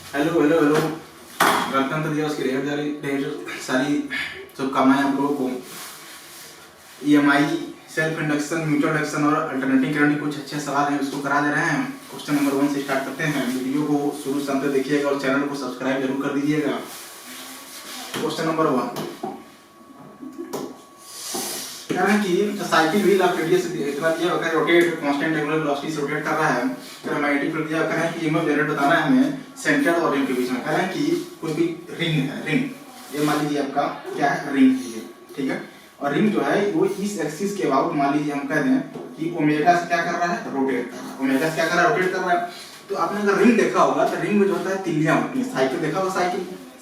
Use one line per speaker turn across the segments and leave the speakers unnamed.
Hello hello hello. गणतंत्र दिवस की ढेर सारी शुभकामनाएं आप लोगों को। EMI, self induction, mutual induction और अल्टरनेटिव करंट कुछ अच्छे सवाल हैं, उसको करा दे रहे हैं। क्वेश्चन नंबर 1 से स्टार्ट करते हैं। वीडियो को शुरू से अंत तक देखिएगा और चैनल को सब्सक्राइब जरूर कर दीजिएगा। क्वेश्चन नंबर 1 कह रहे हैं कि साइकिल व्हील ऑफ रेडियस इतना दिया होगा, रोटेट कांस्टेंट एंगुलर वेलोसिटी से रोटेट कर रहा है। मैग्नेटिक फील्ड दिया है कि ईएमएफ जनरेट बताना है हमें सेंटर और रिंग के बीच में। कह रहे हैं कि कोई भी रिंग है, रिंग ये मान लीजिए आपका क्या है, रिंग है, ठीक है। और रिंग जो है वो इस एक्सिस के अबाउट मान लीजिए हम कह दें कि ओमेगा से क्या कर रहा है, रोटेट कर रहा है। ओमेगा से क्या कर रहा है, रोटेट कर रहा है। तो आपने अगर रिंग देखा होगा तो रिंग में जो होता है तिल्लियां होती हैं। साइकिल देखा होगा,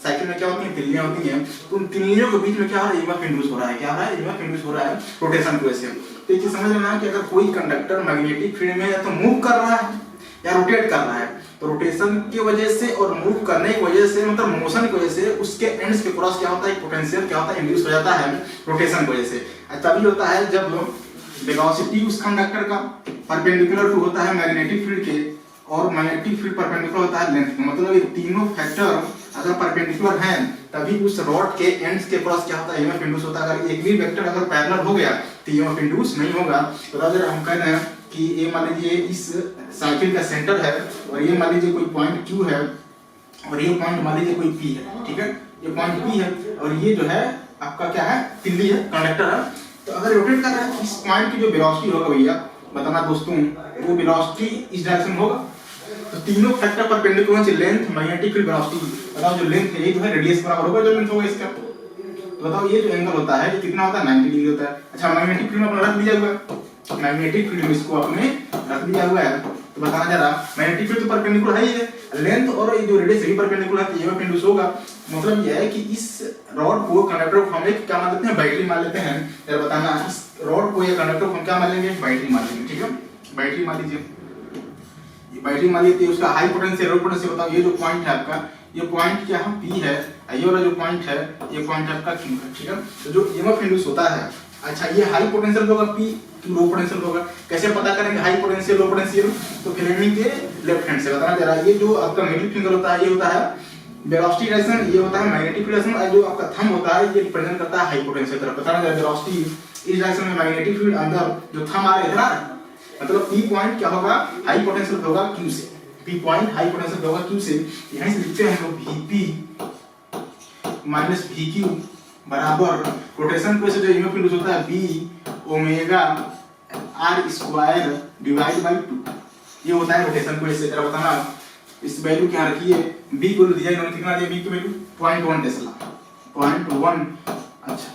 साइकिल में क्या होती है, तिल्लियां होती हैं। तो उन तिल्लियों के बीच में क्या हो रहा है, ईएमएफ इंड्यूस हो रहा है। क्या हो रहा है, ईएमएफ इंड्यूस हो रहा है रोटेशन की वजह से। तो ये चीज समझ लेना है कि अगर कोई कंडक्टर मैग्नेटिक फील्ड में या तो मूव कर रहा है या रोटेट कर रहा है, तो रोटेशन की वजह से और मूव करने की वजह से, मतलब मोशन की वजह से उसके एंड्स के क्रॉस क्या होता है, पोटेंशियल क्या होता है, इंड्यूस हो जाता है रोटेशन की वजह से। तभी होता है जब वेलोसिटी उस कंडक्टर का परपेंडिकुलर टू होता है मैग्नेटिक फील्ड के, और मैग्नेटिक फील्ड परपेंडिकुलर होता है लेंथ का। मतलब ये तीनों फैक्टर अगर परपेंडिकुलर हैं तभी उस रॉड के एंड्स के क्रॉस क्या होता है, ईएमएफ इंड्यूस होता है। अगर एक भी वेक्टर अगर पैरेलल हो गया तो ईएमएफ इंड्यूस नहीं होगा। तो अगर हम कह रहे हैं कि ये मान लीजिए इस साइकिल का सेंटर है और ये मान लीजिए कोई पॉइंट Q है और ये पॉइंट मान लीजिए कोई P है, ठीक है। ये पॉइंट P है और ये जो है आपका क्या है, तिल्ली है, कंडक्टर है। तो अगर रोटेट कर रहा है इस पॉइंट की जो वेलोसिटी होगा भैया बताना दोस्तों, वो वेलोसिटी इस डायरेक्शन होगा। तो तीनों फैक्टर परपेंडिकुलर से लेंथ, मैग्नेटिक फील्ड, वेलोसिटी। बताओ जो लेंथ है ये जो है रेडियस बराबर होगा जो लेंथ होगा इसका। तो बताओ ये जो एंगल होता है ये कितना होता है, 90 डिग्री होता है। अच्छा मैग्नेटिक फील्ड में अपना रख दिया हुआ है, मैग्नेटिक फील्ड में इसको आपने रख दिया हुआ है। तो बताना जरा, मैग्नेटिक फील्ड तो परपेंडिकुलर है ही है, लेंथ और ये जो रेडियस भी परपेंडिकुलर है, तो ईएमएफ इंड्यूस होगा। मतलब ये है कि इस रॉड को, कंडक्टर को हम एक क्या मान लेते हैं, बैटरी मान लेते हैं। जरा बताना इस रॉड को या कंडक्टर को हम क्या मान लेंगे, बैटरी मान लेंगे, ठीक है। बैटरी मान लीजिए, बैटरी मान लीजिए उसका हाई पोटेंशियल, लो पोटेंशियल। बताओ ये जो पॉइंट है आपका, ये पॉइंट क्या है, P है। ये वाला जो पॉइंट है ये पॉइंट आपका Q है, ठीक है। तो जो ईएमएफ इंड्यूस होता है, अच्छा ये हाई पोटेंशियल होगा P, लो पोटेंशियल होगा। कैसे पता करेंगे हाई पोटेंशियल लो पोटेंशियल, तो फ्लेमिंग के लेफ्ट हैंड से बताना जरा। ये जो आपका मिडिल फिंगर होता है ये होता है वेलोसिटी डायरेक्शन, ये होता है मैग्नेटिक डायरेक्शन, और जो आपका थंब होता है ये रिप्रेजेंट करता है हाई पोटेंशियल तरफ। बताना जरा वेलोसिटी इस डायरेक्शन में, मैग्नेटिक फील्ड अंदर, जो थंब आ रहा है इधर आ रहा है, मतलब P पॉइंट क्या होगा, हाई पोटेंशियल होगा Q से। P पॉइंट हाई पोटेंशियल होगा Q से। यहां से लिखते हैं हम लोग Vp माइनस Vq बराबर रोटेशन की वजह से जो ईएमएफ इंड्यूस होता है B omega R square divide bye 2, ये होता है रोटेशन की वजह से। जरा बताना इस वैल्यू क्या रखिए, B को दिया इन्होंने, कितना दिया B की वैल्यू 0.1 टेस्ला, 0.1। अच्छा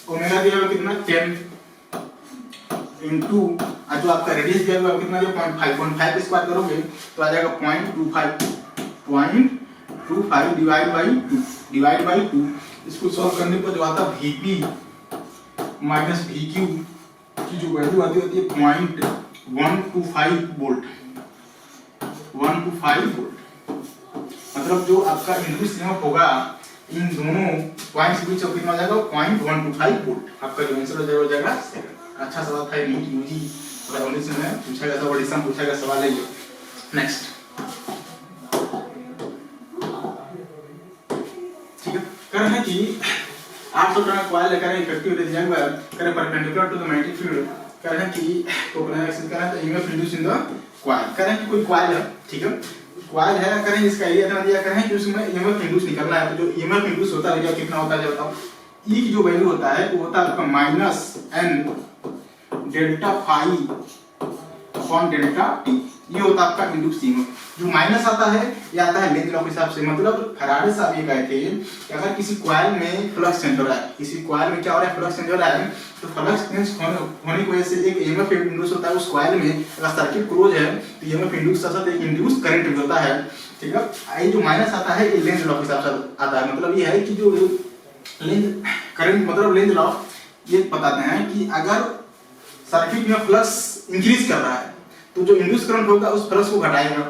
ओमेगा दिया हुआ कितना 10 इनटू जो आपका रेडियस दिया हुआ कितना दिया 0.5 पे स्क्वायर करोगे तो आ जाएगा 0.25 डिवाइड बाय 2। इसको सॉल्व करने पर जो आता है Vp माइनस Vq की जो वैल्यू आती है 0.125 वोल्ट, 125 वोल्ट। मतलब जो आपका इंड्यूस ईएमएफ होगा इन दोनों पॉइंट्स के बीच में कितना आ जाएगा 0.125 वोल्ट। आपका जो आंसर हो जाएगा। अच्छा सवाल था, नीट यूजी रेवोल्यूशन में पूछा गया था, और एग्जाम पूछा गया सवाल है ये। नेक्स्ट, ठीक है। कह रहे हैं कि 800 टन कॉइल लेकर इफेक्टिव दिया हुआ है, कह रहे perpendicular to the magnetic field. कह रहे हैं कि तो एक्शन कह रहे हैं EMF induce in the coil. कह रहे हैं कि कोई कॉइल है, ठीक है, कॉइल है। कह रहे हैं इसका एरिया इतना दिया, कह रहे हैं कि उसमें ईएमएफ इंड्यूस निकलना है। तो जो ईएमएफ इंड्यूस होता है कितना होता है बताओ। E की जो वैल्यू होता है वो होता है आपका -n delta phi upon delta T, ये होता है आपका इंड्यूस ईएमएफ। जो माइनस आता है ये आता है लेंज लॉ के हिसाब से। मतलब फैराडे साहब ये कहे थे कि अगर किसी कॉइल में फ्लक्स चेंज हो रहा है, किसी कॉइल में क्या हो रहा है, फ्लक्स चेंज हो रहा है, तो फ्लक्स चेंज होने की वजह से एक ईएमएफ इंड्यूस होता है उस कॉइल में। अगर सर्किट क्लोज है तो ईएमएफ इंड्यूस के साथ एक इंड्यूस करंट भी होता है, ठीक है। ये जो माइनस आता है ये लेंज लॉ के हिसाब से आता है। मतलब ये है कि जो लेंज करंट, मतलब लेंज लॉ ये बताते हैं कि अगर सर्किट में फ्लक्स इंक्रीज कर रहा है तो जो इंड्यूस करंट होगा उस फ्लक्स को घटाएगा।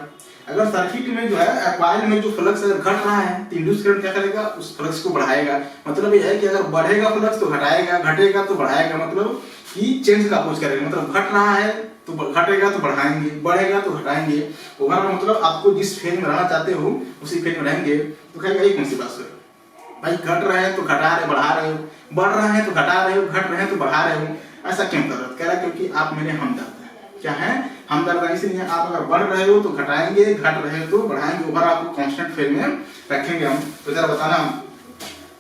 अगर सर्किट में जो है कॉइल में जो फ्लक्स अगर घट रहा है तो इंड्यूस करंट क्या करेगा, उस फ्लक्स को बढ़ाएगा। मतलब ये है कि अगर बढ़ेगा फ्लक्स तो घटाएगा, घटेगा तो बढ़ाएगा। मतलब कि चेंज का अप्रोच करेगा। मतलब घट रहा है तो घटेगा तो बढ़ाएंगे, बढ़ेगा तो घटाएंगे। ओवरऑल मतलब आपको जिस फेज में रहना चाहते हो उसी फेज में रहेंगे। तो कहेगा ये कौन सी बात है भाई, घट रहे हैं तो घटा रहे बढ़ा रहे हो, बढ़ रहे हैं तो घटा रहे हो, घट रहे हैं तो बढ़ा रहे हो, ऐसा क्यों कर रहे हो? कह रहा है क्योंकि आप मेरे हमदर्द हैं। क्या है? हमदर्द है। इसलिए आप अगर बढ़ रहे हो तो घटाएंगे, घट रहे हो तो बढ़ाएंगे, ओवरऑल आपको कांस्टेंट फेज में रखेंगे हम। तो जरा बताना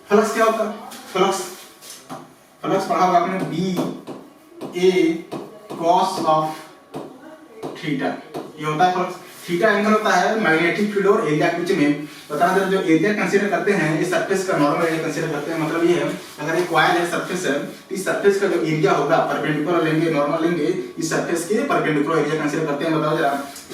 फ्लक्स क्या होता है? फ्लक्स पढ़ा होगा आपने, B A cos of theta, ये होता है फ्लक्स। थीटा एंगल होता है मैग्नेटिक फील्ड और एरिया के बीच में। बताना जरा, जो एरिया कंसीडर करते हैं ये सरफेस का नॉर्मल एरिया कंसीडर करते हैं। मतलब ये है अगर एक कॉइल है, सरफेस है, तो इस सरफेस का जो एरिया होगा परपेंडिकुलर लेंगे, नॉर्मल लेंगे, इस सरफेस के परपेंडिकुलर एरिया कंसीडर करते हैं। बताओ जरा,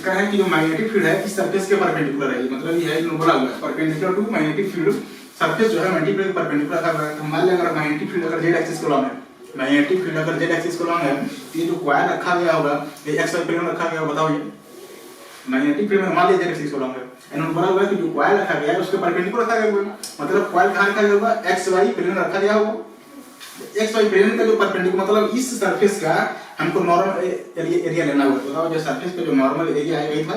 कह रहे हैं कि जो मैग्नेटिक फील्ड है इस सरफेस के परपेंडिकुलर है, मतलब ये है बोला हुआ है perpendicular to magnetic field. Surface जो है मैग्नेटिक फील्ड के परपेंडिकुलर रखा हुआ है। तो मान लें अगर मैग्नेटिक फील्ड अगर जेड एक्सिस को लॉन्ग है, मैग्नेटिक फील्ड अगर जेड एक्सिस को लॉन्ग है, तो ये जो कॉइल रखा गया होगा ये एक्स वाई प्लेन में रखा गया होगा। बताओ ये मैग्नेटिक फील्ड में मान लीजिए जेड एक्सिस को लॉन्ग है, एंड बोला हुआ है कि जो कॉइल रखा गया है उसके परपेंडिकुलर रखा गया होगा। मतलब कॉइल कहां रखा गया होगा? एक्स वाई प्लेन रखा गया होगा। एक्स वाई प्लेन का जो परपेंडिकुलर मतलब इस सरफेस का हमको नॉर्मल एरिया लेना होगा। बताओ जो सरफेस का जो नॉर्मल एरिया है वही था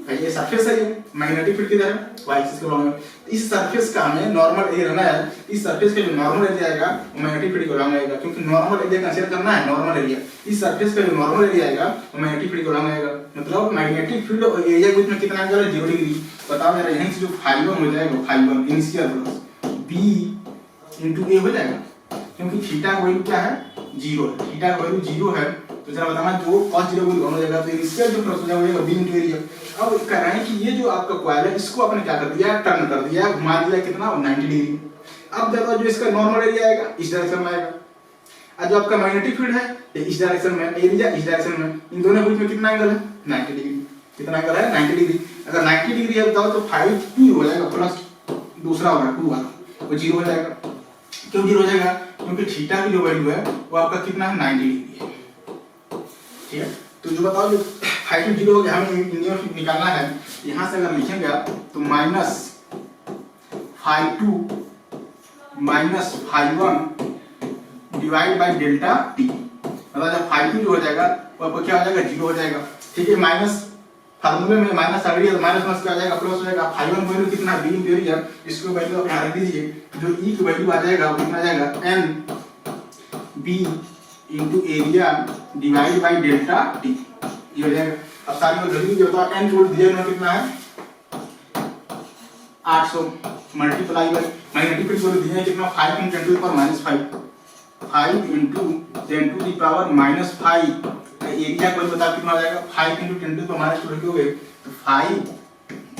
भाई, ये सरफेस है, ये मैग्नेटिक फील्ड किधर है? वाई एक्सिस को लॉन्ग है। इस सरफेस का हमें नॉर्मल एरिया लेना है। इस सरफेस का जो नॉर्मल एरिया आएगा वो मैग्नेटिक फील्ड को लॉन्ग आएगा, क्योंकि नॉर्मल एरिया कंसीडर करना है, नॉर्मल एरिया। इस सरफेस का जो नॉर्मल एरिया आएगा वो मैग्नेटिक फील्ड को लॉन्ग आएगा। मतलब मैग्नेटिक फील्ड और एरिया के बीच में कितना एंगल है? 0 डिग्री। बताओ जरा, यहीं से जो φ1 हो जाएगा, φ1 इनिशियल फ्लक्स b * a हो जाएगा, क्योंकि थीटा का वैल्यू क्या है? 0 है। थीटा का वैल्यू 0 है, तो जरा बताना जो cos 0 को हो जाएगा, तो इनिशियल जो फ्लक्स हो जाएगा b * एरिया। अब कह रहे हैं कि ये जो आपका कॉइल है इसको आपने क्या कर दिया? टर्न कर दिया, घुमा दिया कितना? 90 डिग्री। अब देखो जो इसका नॉर्मल एरिया आएगा इस डायरेक्शन में आएगा, और जो आपका मैग्नेटिक फील्ड है ये इस डायरेक्शन में, एरिया इस डायरेक्शन में, इन दोनों के बीच में कितना एंगल है? 90 डिग्री। कितना एंगल है? 90 डिग्री। अगर 90 डिग्री है बताओ तो φ2 हो जाएगा, प्लस दूसरा होगा 2 वाला, वो 0 हो जाएगा। क्यों 0 हो जाएगा? क्योंकि थीटा की जो वैल्यू है वो आपका कितना है? 90 डिग्री है। ठीक है, तो जो बताओ जो φ2 0 हो गया, हमें इंडिया में निकालना है। यहाँ से अगर लिखेंगे तो minus φ2 minus φ1 divide by delta T. मतलब जब φ2 जो हो जाएगा वो आपको क्या हो जाएगा? 0 हो जाएगा। ठीक है, माइनस फार्मूले में माइनस आ रही है तो माइनस माइनस क्या आ जाएगा? प्लस हो जाएगा। φ1 वैल्यू कितना? b * एरिया, इसको वैल्यू आप यहाँ रख दीजिए। जो e की वैल्यू आ जाएगा वो कितना आ जाएगा? n b * area divide by delta T, ये हो जाएगा। अब सारी वैल्यू जो होता है n जोड़ दिया ना कितना है? 800 मल्टीप्लाई बाय मैग्नेटिक फील्ड जोड़ दिया कितना? 5 × 10⁻⁵ 5 × 10⁻⁵ एरिया कोई बता कितना हो जाएगा? 5 × 10⁻⁻² लिखोगे तो 5 ×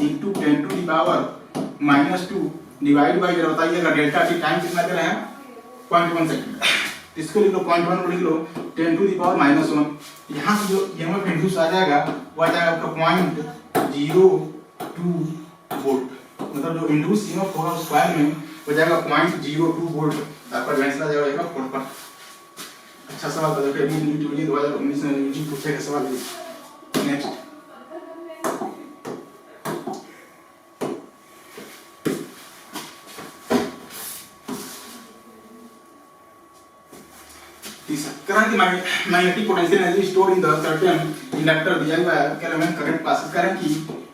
10⁻⁻² डिवाइड बाय जरा बताइएगा डेल्टा टी टाइम कितना दे रहे हैं? 0.1 सेकंड। इसको लिख लो 0.1 को लिख लो 10⁻⁻⁻1। यहाँ से जो ईएमएफ इंड्यूस आ जाएगा वो आ जाएगा आपका 0.02 वोल्ट। मतलब जो इंड्यूस ईएमएफ होगा उस कॉइल में हो जाएगा 0.02 वोल्ट। आपका आंसर आ जाएगा 4 पर। अच्छा सवाल था, देखो अभी नीट 2019 में यूजी पूछेगा सवाल ये। नेक्स्ट करंट की magnetic potential energy store in the certain inductor दिया हुआ है। क्या हमें करंट पास करें कि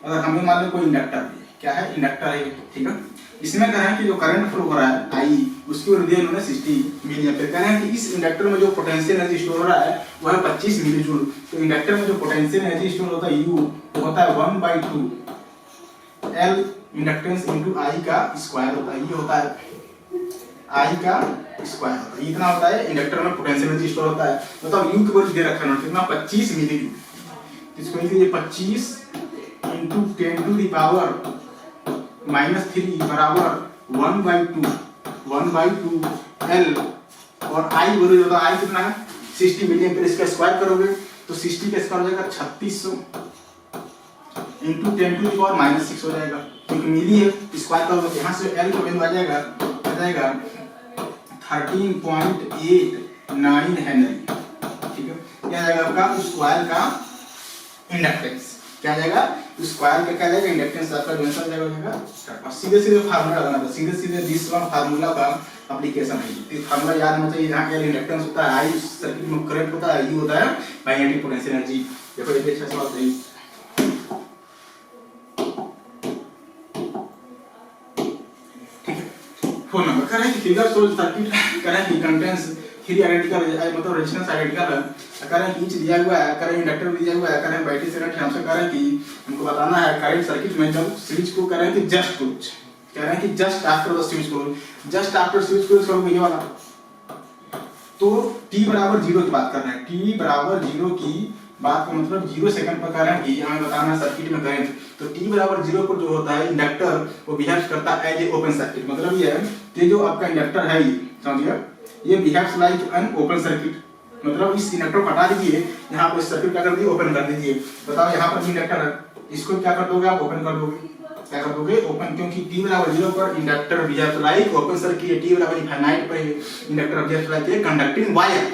अगर हमें मान लो कोई इंडक्टर है, क्या है? इंडक्टर है, ठीक है। इसमें कह रहे हैं कि जो करंट फ्लो हो रहा है आई, उसकी वैल्यू दिया इन्होंने 60 मिली एम्पीयर। कह रहे हैं कि इस इंडक्टर में जो पोटेंशियल एनर्जी स्टोर हो रहा है वो है 25 मिली जूल। तो इंडक्टर में जो पोटेंशियल एनर्जी स्टोर होता है U वो होता है 1/2 L इंडक्टेंस इनटू I का स्क्वायर होता है। ये होता है I का स्क्वायर होता है। इतना होता है इंडक्टर में पोटेंशियल एनर्जी स्टोर होता है। मतलब U की वैल्यू दे रखा है कितना? 25 मिली जूल। इसको लिख लीजिए 25 × 10⁻³ बराबर 1/2 L और I वैल्यू होता है I कितना है? 60 मिली एम्पीयर। इसका स्क्वायर करोगे तो 60 का स्क्वायर हो जाएगा 3600 × 10⁻⁻6 हो जाएगा, क्योंकि मिली है। स्क्वायर करोगे तो यहाँ से L का वैल्यू आ जाएगा 13.89 हेनरी। ठीक है, क्या आ जाएगा आपका उस कॉइल का इंडक्टेंस? क्या जाएगा? उस कॉइल का क्या जाएगा? इंडक्टेंस। आपका आंसर जाएगा सीधे सीधे फार्मूला लगाना था, सीधे सीधे दिस वन फार्मूला का एप्लीकेशन है। तो फार्मूला याद होना चाहिए, यहाँ क्या इंडक्टेंस होता है आई, सर्किट में करंट होता है, यू होता है मैग्नेटिक पोटेंशियल एनर्जी। देखो ये भी अच्छा सवाल सही। ठीक है, फोन नंबर करें कि फिगर शोज सर्किट करें कि कंटेंस थ्री आइडेंटिकल मतलब रेजिस्टेंस आइडेंटिकल है, करें कि ईच दिया हुआ है, करें इंडक्टर दिया हुआ है, करें बैटरी से करेंट हमसे करें कि हमको बताना है करंट सर्किट में जब स्विच को करें कि जस्ट क्लोज, कह रहे हैं कि just after the switch close, just after switch close करोगे ये वाला, तो t बराबर 0 की बात कर रहे हैं, t बराबर 0 की बात का मतलब 0 सेकंड पर कह रहे हैं कि हमें बताना है सर्किट में करंट, तो t बराबर 0 पर जो होता है इंडक्टर वो बिहेव करता है एज ए ओपन सर्किट। मतलब ये है कि जो आपका इंडक्टर है ये समझिए ये behaves like an open circuit, मतलब इस इंडक्टर को हटा दीजिए, यहाँ पर सर्किट क्या कर दीजिए ओपन कर दीजिए। बताओ यहाँ पर इंडक्टर है, इसको क्या कर दोगे आप ओपन कर दोगे, क्या कर दोगे ओपन, क्योंकि t बराबर 0 पर inductor behaves like open circuit, t बराबर इनफाइनाइट पर inductor behaves like a conducting wire,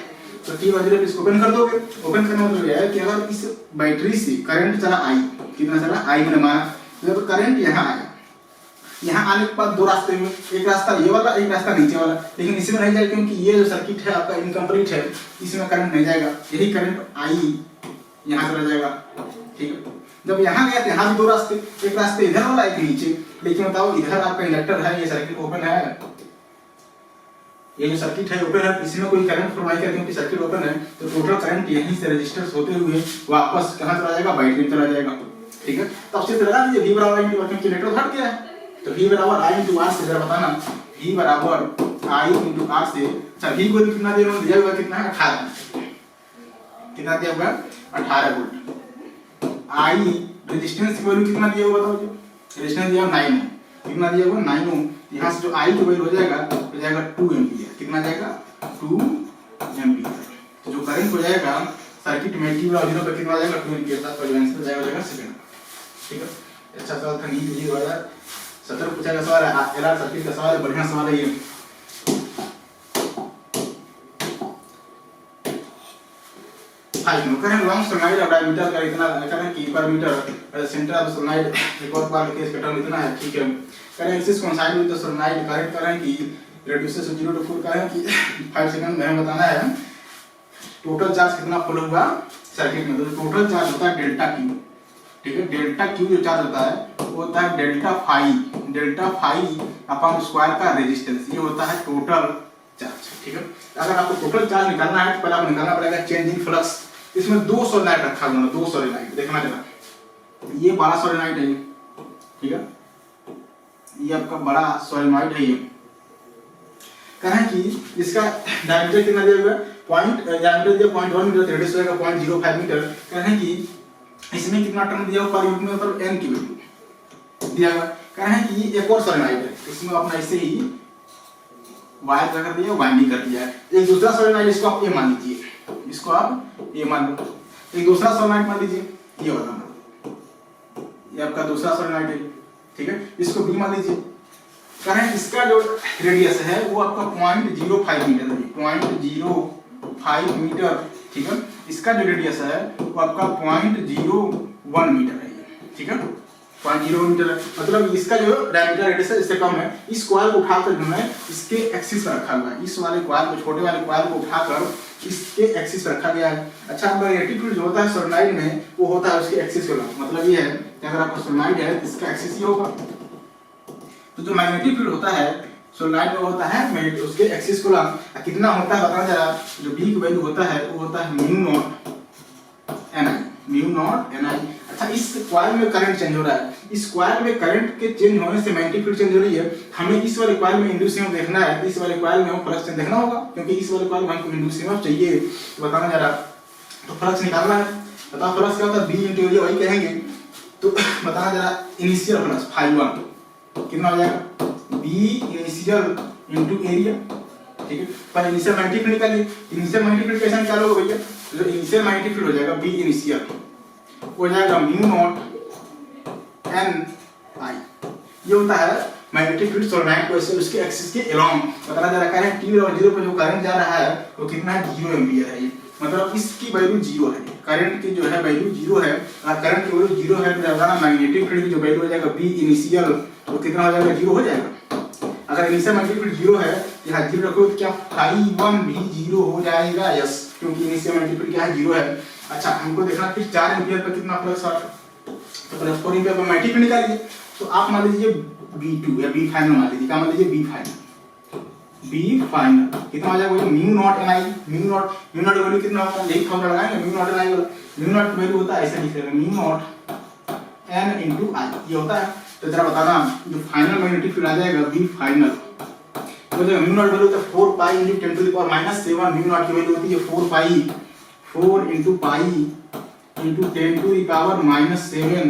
तो t बराबर 0 पर इसको ओपन कर दोगे। ओपन करने मतलब यह है कि अगर इस बैटरी से करंट चला I, कितना चला I मैंने माना, जब करंट यहाँ आया, यहाँ आने के बाद दो रास्ते में, एक रास्ता ये वाला एक रास्ता नीचे वाला, लेकिन इसमें नहीं जाएगा क्योंकि ये जो सर्किट है आपका इनकम्प्लीट है, इसमें करंट नहीं जाएगा, यही करंट I यहाँ चला जाएगा। ठीक है, जब यहाँ गया तो यहाँ भी दो रास्ते, एक रास्ते इधर वाला एक नीचे, लेकिन बताओ इधर आपका इंडक्टर है, ये सर्किट ओपन है, ये जो सर्किट है ओपन है, इसमें कोई करंट फ्लो नहीं कर क्योंकि सर्किट ओपन है, तो टोटल करंट यहीं से रेजिस्टेंस होते हुए वापस कहाँ चला जाएगा, बैटरी में चला जाएगा। ठीक है, तो अब सिर्फ लगा दीजिए v बराबर इनटू क्योंकि इलेक्ट्रॉन हट गया है, तो v बराबर I इनटू R से जरा बताना, v बराबर I इनटू R से, अच्छा v को कितना दिया हुआ कितना है 18, कितना दिया हुआ 18 वोल्ट, I रेजिस्टेंस की वैल्यू कितना दिया हुआ बताओ जी, रेजिस्टेंस दिया 9 ओम, कितना दिया हुआ 9 ओम, यहाँ से जो I की वैल्यू हो जाएगा 2 एम्पीयर, कितना जाएगा 2 एम्पीयर, तो जो करंट हो जाएगा सर्किट में t बराबर 0 पर कितना आ जाएगा 2 एम्पीयर, साथ पर आंसर जाएगा सेकंड। ठीक है, अच्छा सवाल था, नीट जी 2017 पूछा गया सवाल है, एलआर सर्किट का सवाल है, बढ़िया सवाल है ये। फाइव करें लॉन्ग सोलेनॉइड और डायमीटर का इतना करें कि पर metre centre of solenoid record पार केस का टर्म इतना है। ठीक है, करें axis coincide with the solenoid, correct करें कि रेड्यूसेस से 0 to 4 करें कि 5 सेकंड में हमें बताना है टोटल चार्ज कितना फ्लो हुआ सर्किट में, तो टोटल चार्ज होता है डेल्टा क्यू। ठीक है, डेल्टा क्यू जो चार्ज होता है वो होता है डेल्टा फाई अपॉन स्क्वायर का रेजिस्टेंस, ये होता है टोटल चार्ज। ठीक है, अगर आपको टोटल चार्ज निकालना है तो पहले आपको निकालना पड़ेगा चेंज इन फ्लक्स। इसमें 2 सोलेनॉइड रखा हुआ है, 2 सोलेनॉइड देखना जरा, ये बड़ा सोलेनॉइड है, ठीक है, ये आपका बड़ा सोलेनॉइड है। ये कहें कि इसका डायमीटर कितना दिया हुआ है, पॉइंट डायमीटर दिया 0.1 मीटर, रेडियस होगा 0.05 मीटर। कहें कि इसमें कितना टर्न दिया हुआ पर यूनिट में, मतलब n की वैल्यू दिया हुआ। कहें कि एक और सोलेनॉइड है, इसमें अपना ऐसे ही वायर क्या कर दिया, वाइंडिंग कर दिया है। एक दूसरा सोलेनॉइड, इसको आप ए मान लीजिए, इसको आप ए मान लो। एक दूसरा सोलेनॉइड मान लीजिए, ये वाला मान लो, ये आपका दूसरा सोलेनॉइड है। ठीक है, इसको बी मान लीजिए। करें इसका जो रेडियस है वो आपका 0.05 मीटर है, 0.05 मीटर। ठीक है, इसका जो रेडियस है वो आपका 0.01 मीटर है। ठीक है, 0.01 मीटर है, मतलब इसका जो डायमीटर रेडियस है इससे कम है। इस कॉइल को उठाकर जो है इसके एक्सिस पर रखा हुआ है, इस वाले कॉइल को, छोटे वाले कॉइल को उठाकर इसके एक्सिस पर रखा गया है। अच्छा, मैग्नेटिक फील्ड जो होता है सोलेनॉइड में वो होता है उसके एक्सिस पर, मतलब ये है कि अगर आपका सोलेनॉइड है इसका एक्सिस ये होगा, तो जो मैग्नेटिक फील्ड होता है सोलेनॉइड में होता है मैग्नेटिक, उसके एक्सिस को कितना होता है बताना जरा। जो बी की वैल्यू होता है वो होता है म्यू नॉट एन आई। अच्छा, इस कॉइल में करंट चेंज हो रहा है, इस कॉइल में करंट के चेंज होने से मैग्नेटिक फील्ड चेंज हो रही है। हमें इस वाले कॉइल में इंड्यूस ईएमएफ देखना है, इस वाले कॉइल में फ्लक्स चेंज देखना होगा, क्योंकि इस वाले कॉइल में हमको इंड्यूस ईएमएफ चाहिए। तो बताना जरा, तो फ्लक्स निकालना है। बताओ फ्लक्स क्या होता है, बी इंटू एरिया, वही कहेंगे। तो बताना जरा, इनिशियल फ्लक्स φ1 कितना हो जाएगा, बी इनिशियल इंटू एरिया। ठीक है, पर इनिशियल मैग्नेटिक फील्ड निकालिए। इनिशियल मैग्नेटिक फील्ड कैसे निकालोगे भैया, जो इनिशियल मैग्नेटिक फील्ड हो जाएगा बी इनिशियल हो जाएगा म्यू नॉट एन आई। ये होता है मैग्नेटिक फील्ड सोलेनॉइड को ऐसे उसके एक्सिस के अलोंग। बताना जा रहा है टी और 0 पर जो करंट जा रहा है वो कितना है, 0 एम्पीयर है। ये मतलब इसकी वैल्यू 0 है, करंट की जो है वैल्यू 0 है। और करंट की वैल्यू 0 है तो ज्यादा मैग्नेटिक फील्ड की जो वैल्यू हो जाएगा बी इनिशियल, तो कितना हो जाएगा, 0 हो जाएगा। अगर अगर इनिशियल मल्टीपल 0 है, यहाँ 0 रखो तो क्या फाई 1 भी 0 हो जाएगा? यस, क्योंकि इनिशियल मल्टीपल क्या है 0 है। अच्छा हमको देखना फिर 4 एम्पीयर पर कितना फ्लक्स आ रहा है, तो प्लस 4 एम्पीयर पर मल्टीपल निकालिए। तो आप मान लीजिए B2 या B फाइनल मान लीजिए, क्या मान लीजिए B फाइनल कितना आ जाएगा? Mu naught NI, mu naught value कितना होता है, यही फॉर्मूला लगाएंगे म्यू नॉट NI वाला। म्यू नॉट वैल्यू होता है ऐसे लिख रहे हैं, mu naught N into I ये होता है। तो जरा बताना जो फाइनल मैग्नेटिक फील्ड आ जाएगा B फाइनल, तो जो म्यू नॉट वैल्यू होता है 4 पाई into 10 to the power -7, mu naught की वैल्यू होती है 4 पाई 4 into pi into 10 to the power -7,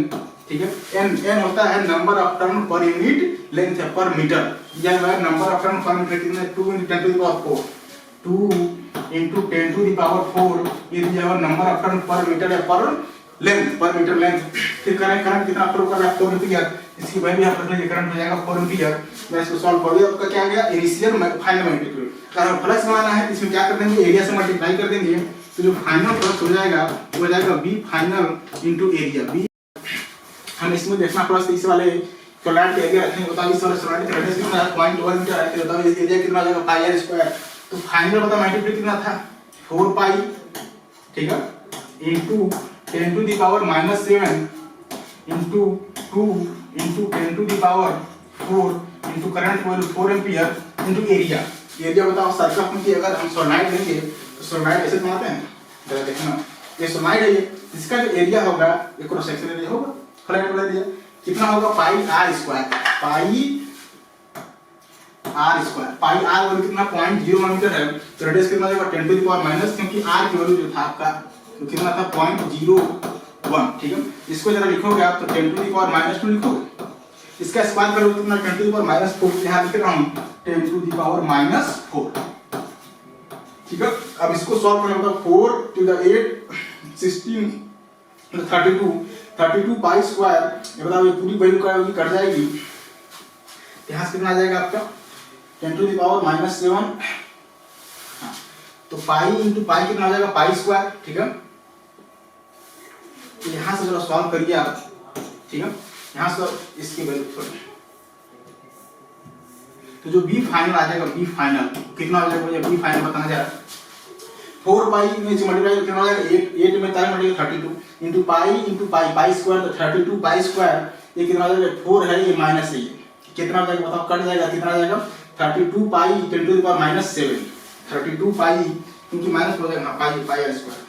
ठीक है। n होता है number of turn per unit length है पर मीटर, दिया हुआ है नंबर ऑफ टर्न पर मीटर कितना है 2 into 10 to the power 4, 2 into 10 to the power 4, ये दिया हुआ नंबर ऑफ टर्न पर मीटर है पर लेंथ, पर मीटर लेंथ। फिर करंट कितना फ्लो कर रहा है 4 एम्पीयर, इसकी वैल्यू यहां पर करंट हो जाएगा 4 एम्पीयर। मैं इसको सॉल्व कर दिया, आपका क्या आ गया इनिशियल फाइनल मैग्नेटिक फील्ड। अगर फ्लक्स बनाना है तो इसमें क्या कर देंगे, एरिया से मल्टीप्लाई कर देंगे, तो जो फाइनल फ्लक्स हो जाएगा वो हो जाएगा B final into area. B हम इसमें देखना फ्लक्स इस वाले सोलनॉइड के एरिया रखेंगे, बताओ इस वाले सोलनॉइड का रेडियस कितना है 0.1 मीटर है, तो बताओ एरिया कितना आ जाएगा पाई r स्क्वायर। तो फाइनल बताओ मल्टीप्लाई कितना था 4 पाई, ठीक है, into 10 to the power -7 into 2 into 10 to the power 4 into current value 4 ampere into area. Area बताओ सर्कल की अगर हम सोलनॉइड लेंगे तो सोलनॉइड ऐसे बनाते हैं, जरा देखना ये सोलनॉइड है, ये इसका जो एरिया होगा ये क्रॉस सेक्शन एरिया होगा, फ्लैट वाला एरिया कितना होगा पाई r स्क्वायर, पाई r वैल्यू कितना 0.01 मीटर है, तो रेडियस कितना हो जाएगा 10 to the power माइनस, क्योंकि r की वैल्यू जो था आपका तो कितना था 0.01, ठीक है। इसको जरा लिखोगे आप तो 10 to the power -2 लिखोगे, इसका स्क्वायर करोगे तो कितना 10 to the power -4, यहां लिख रहा हूं 10 to the power -4, ठीक है। अब इसको सॉल्व करना होगा 4 to the 8 16 32 पाई स्क्वायर, ये बताओ ये पूरी वैल्यू का कट जाएगी, यहां से कितना आ जाएगा आपका 10 to the power -7, तो पाई इंटू पाई कितना हो जाएगा पाई स्क्वायर, ठीक है। तो यहां से जरा सॉल्व करिए आप, ठीक है, यहां से इसकी वैल्यू छोड़िए, तो जो B फाइनल आ जाएगा B फाइनल कितना हो जाएगा, ये B फाइनल बताना जा रहा है 4 पाई में से मल्टीप्लाई कितना हो जाएगा 8 में 4 multiply 32 into pi pi square, तो 32 पाई स्क्वायर ये कितना हो जाएगा 4 है, ये माइनस है, ये कितना हो जाएगा बताओ कट जाएगा, कितना आ जाएगा 32 पाई 10 to the power -7, 32 पाई क्योंकि माइनस हो जाएगा पाई r स्क्वायर,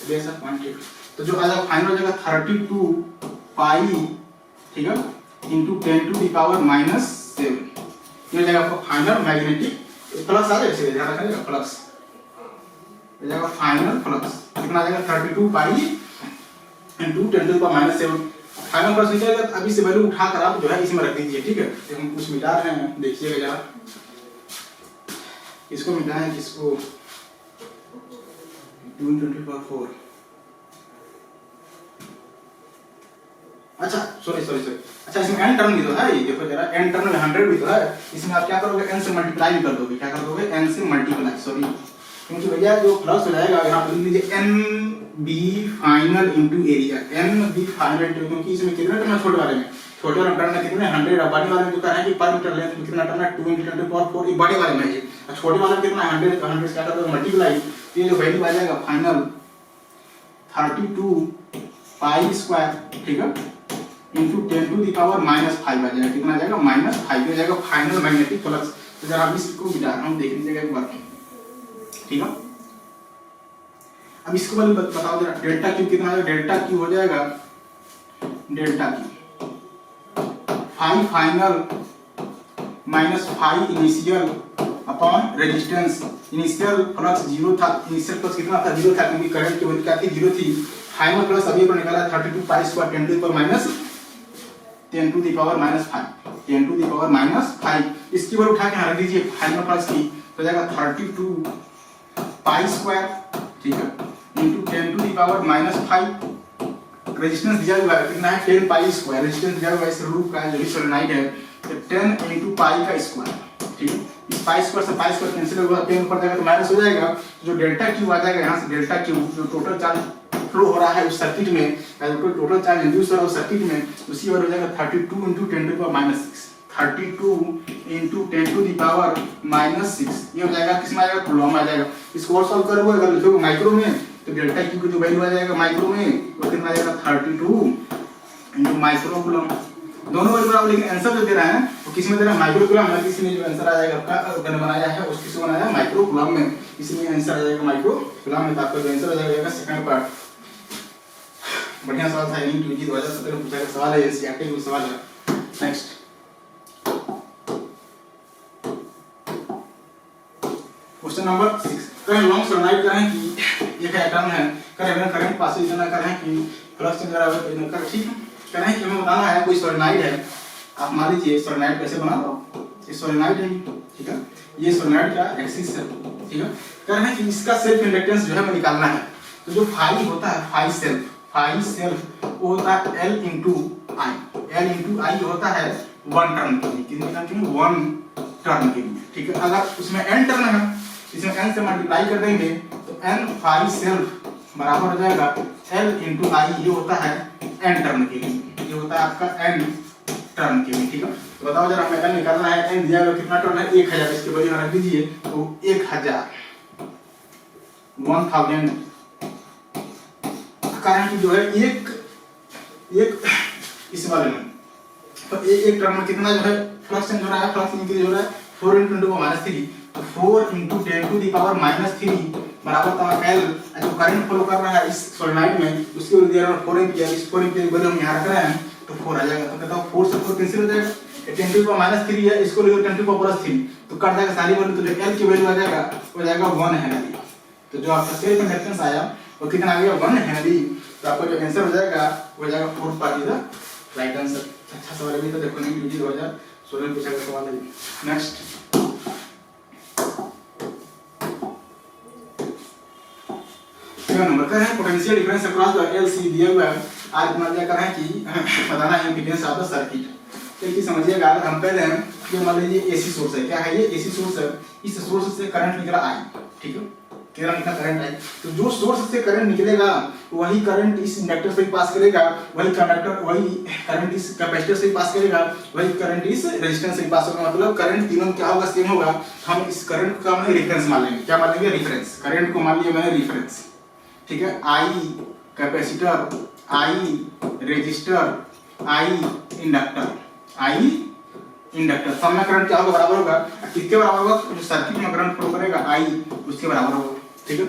जैसा क्वांटिटी, तो जो आ जाएगा फाइनल हो जाएगा 32 पाई, ठीक है, इनटू 10 to the power -7, ये हो जाएगा आपका फाइनल मैग्नेटिक फ्लक्स आ जाएगा, ध्यान रखिएगा फ्लक्स हो जाएगा फाइनल फ्लक्स कितना आ जाएगा 32 पाई into 10 to the power -7, final flux निकलेगा। अभी से वैल्यू उठाकर आप जो है इसमें रख दीजिए, ठीक है। तो हम कुछ मिटा रहे हैं, देखिएगा जरा, इसको मिटाएं, इसको 2 अच्छा सॉरी अच्छा इसमें n टर्म भी तो है, ये देखो जरा n टर्म में 100 भी तो है, इसमें आप क्या करोगे n से मल्टीप्लाई कर दोगे, क्या कर दोगे n से मल्टीप्लाई, सॉरी क्योंकि भैया जो प्लस हो जाएगा यहां पर लिख लीजिए NB final into area, NB final, क्योंकि इसमें कितने टर्म है छोटे वाले में, छोटे वाले टर्म में कितने 100, और बड़े वाले में जो है कि पर मीटर लेंथ में कितना टर्म है 2 × 10 to the power 4, ये बड़े वाले में है, और छोटे वाले में कितना 100, तो 100 से क्या कर दोगे मल्टीप्लाई, तो ये जो वैल्यू आ जाएगा फाइनल 32 पाई स्क्वायर, ठीक है, इनटू 10 to the power -5 आ जाएगा, कितना आ जाएगा -5 हो जाएगा फाइनल मैग्नेटिक फ्लक्स। तो जरा अब इसको मिटा रहा हूं, देख लीजिएगा एक बार, ठीक है। अब इसको वाले बताओ जरा डेल्टा क्यू कितना आ जाएगा, डेल्टा क्यू हो जाएगा delta Q 5 final -5 initial upon resistance, initial flux 0 था, इनिशियल फ्लक्स कितना था 0 था, क्योंकि करंट की वैल्यू क्या थी 0 थी, फाइनल फ्लक्स अभी पर निकाला 32 pi square 10 to the power -10 to the power -5, 10 to the power -5, इसकी वैल्यू उठा के यहां रख दीजिए फाइनल फ्लक्स की, तो जाएगा 32 पाई स्क्वायर, ठीक है, into 10 to the power -5, resistance दिया हुआ है कितना है 10 पाई स्क्वायर, रेजिस्टेंस दिया हुआ है इस लूप का जो भी सोलेनॉइड है, तो 10 × पाई का स्क्वायर, ठीक है, इस पाई स्क्वायर से पाई स्क्वायर कैंसिल होगा, 10 ऊपर जाएगा तो माइनस हो जाएगा, जो डेल्टा क्यू आ जाएगा यहां से डेल्टा क्यू जो टोटल चार्ज फ्लो हो रहा है उस सर्किट में, टोटल चार्ज इंड्यूस हो रहा है उस सर्किट में, उसी वैल्यू हो जाएगा 32 × 10 to the power -6, 32 into 10 to the power -6, ये हो जाएगा किसमें आ जाएगा, कूलम आ जाएगा। इसको और सॉल्व करोगे अगर लिखोगे माइक्रो में तो डेल्टा क्यू की जो वैल्यू आ जाएगा माइक्रो में वो कितना आ जाएगा 32 इंटू माइक्रो कूलम। दोनों वैल्यू बराबर, लेकिन आंसर जो दे रहा है वो किसमें दे रहा है, माइक्रो कूलम में। किसी ने जो आंसर आ जाएगा आपका बनाया है उसकी से बनाया है माइक्रो कूलम में, इसलिए आंसर आ जाएगा माइक्रो कूलम में। तो आपका जो आंसर आ जाएगा सेकंड पार्ट। बढ़िया सवाल था, यूनिट 2 की 2017 में पूछा गया सवाल है, एनसीईआरटी का सवाल है। नेक्स्ट क्वेश्चन नंबर 6, करें लॉन्ग सोलेनोइड करें कि एक एटम है, करें करंट पासिंग करना, करें कि फ्लक्स चेंज करा है, कर ठीक है। करें कि हमें बताना है कोई सोलेनोइड है, आप मान लीजिए सोलेनोइड कैसे बना लो, ये सोलेनोइड है, ठीक है, ये सोलेनोइड का एक्सिस है, ठीक है। करें कि इसका सेल्फ इंडक्टेंस जो है हमें निकालना है। तो जो फाई होता है, फाई सेल्फ वो होता है L इंटू आई होता है 1 टर्न के लिए, कितने टर्न के लिए, 1 टर्न के लिए, ठीक है। अगर उसमें n टर्न है, इसमें n से मल्टीप्लाई कर देंगे तो n फाई सेल्फ बराबर हो जाएगा L इंटू आई, ये होता है n टर्न के लिए, ये होता है आपका n टर्न के लिए, ठीक है। तो बताओ जरा हमें n निकालना है, n दिया हुआ कितना टर्न है 1000, इसके वैल्यू रख दीजिए तो 1000 कारण की जो है एक इस वाले में तो एक टर्म में कितना जो है फ्लक्स चेंज हो रहा है, फ्लक्स इंक्रीज हो रहा है 4 × 10 - 3, तो 4 × 10 टू दी पावर -3 बराबर था L। जो करंट फ्लो कर रहा है इस सोलेनोइड में उसकी वैल्यू दिया है 4 एम्पीयर, इस 4 एम्पीयर वैल्यू हम यहां रख रहे हैं तो 4 आ जाएगा। तो कहता हूं 4 से 4 कैंसिल हो जाएगा, 10 टू -3 है, इसको ले 10 टू +3 तो कट जाएगा सारी वैल्यू, तो जो L की वैल्यू आ जाएगा वो जाएगा 1 हेनरी। तो जो आपका सेल्फ इंडक्टेंस आया वो कितना आ गया 1 हेनरी। तो आपका जो आंसर हो जाएगा वो जाएगा 4 part is the right answer. अच्छा सवाल है, भी तो देखो नहीं यूजी 2016 में पूछा गया सवाल है। नेक्स्ट सेकंड नंबर का है potential difference across the LC दिया हुआ है। आज इतना दिया कर है कि बताना है इंपीडेंस ऑफ द सर्किट। तो ये समझिएगा, अगर हम पहले ये मान लीजिए एसी सोर्स है, क्या है ये एसी सोर्स है, इस सोर्स से करंट निकला आई, ठीक है, कितना निकला करंट आई, तो जो सोर्स से करंट निकलेगा वही करंट इस इंडक्टर से पास करेगा, वही करंट इस कैपेसिटर से पास करेगा, वही करंट इस रेजिस्टेंस से पास होगा। मतलब करंट तीनों क्या होगा, सेम होगा। हम इस करंट का मैंने रेफरेंस मान लेंगे, क्या मान लेंगे, रेफरेंस। करंट को मान लिया मैंने रेफरेंस, ठीक है। आई कैपेसिटर, आई रेजिस्टर, आई इंडक्टर, सब में करंट क्या होगा, बराबर होगा। किसके बराबर होगा, जो सर्किट में करंट फ्लो करेगा आई उसके बराबर होगा, ठीक है।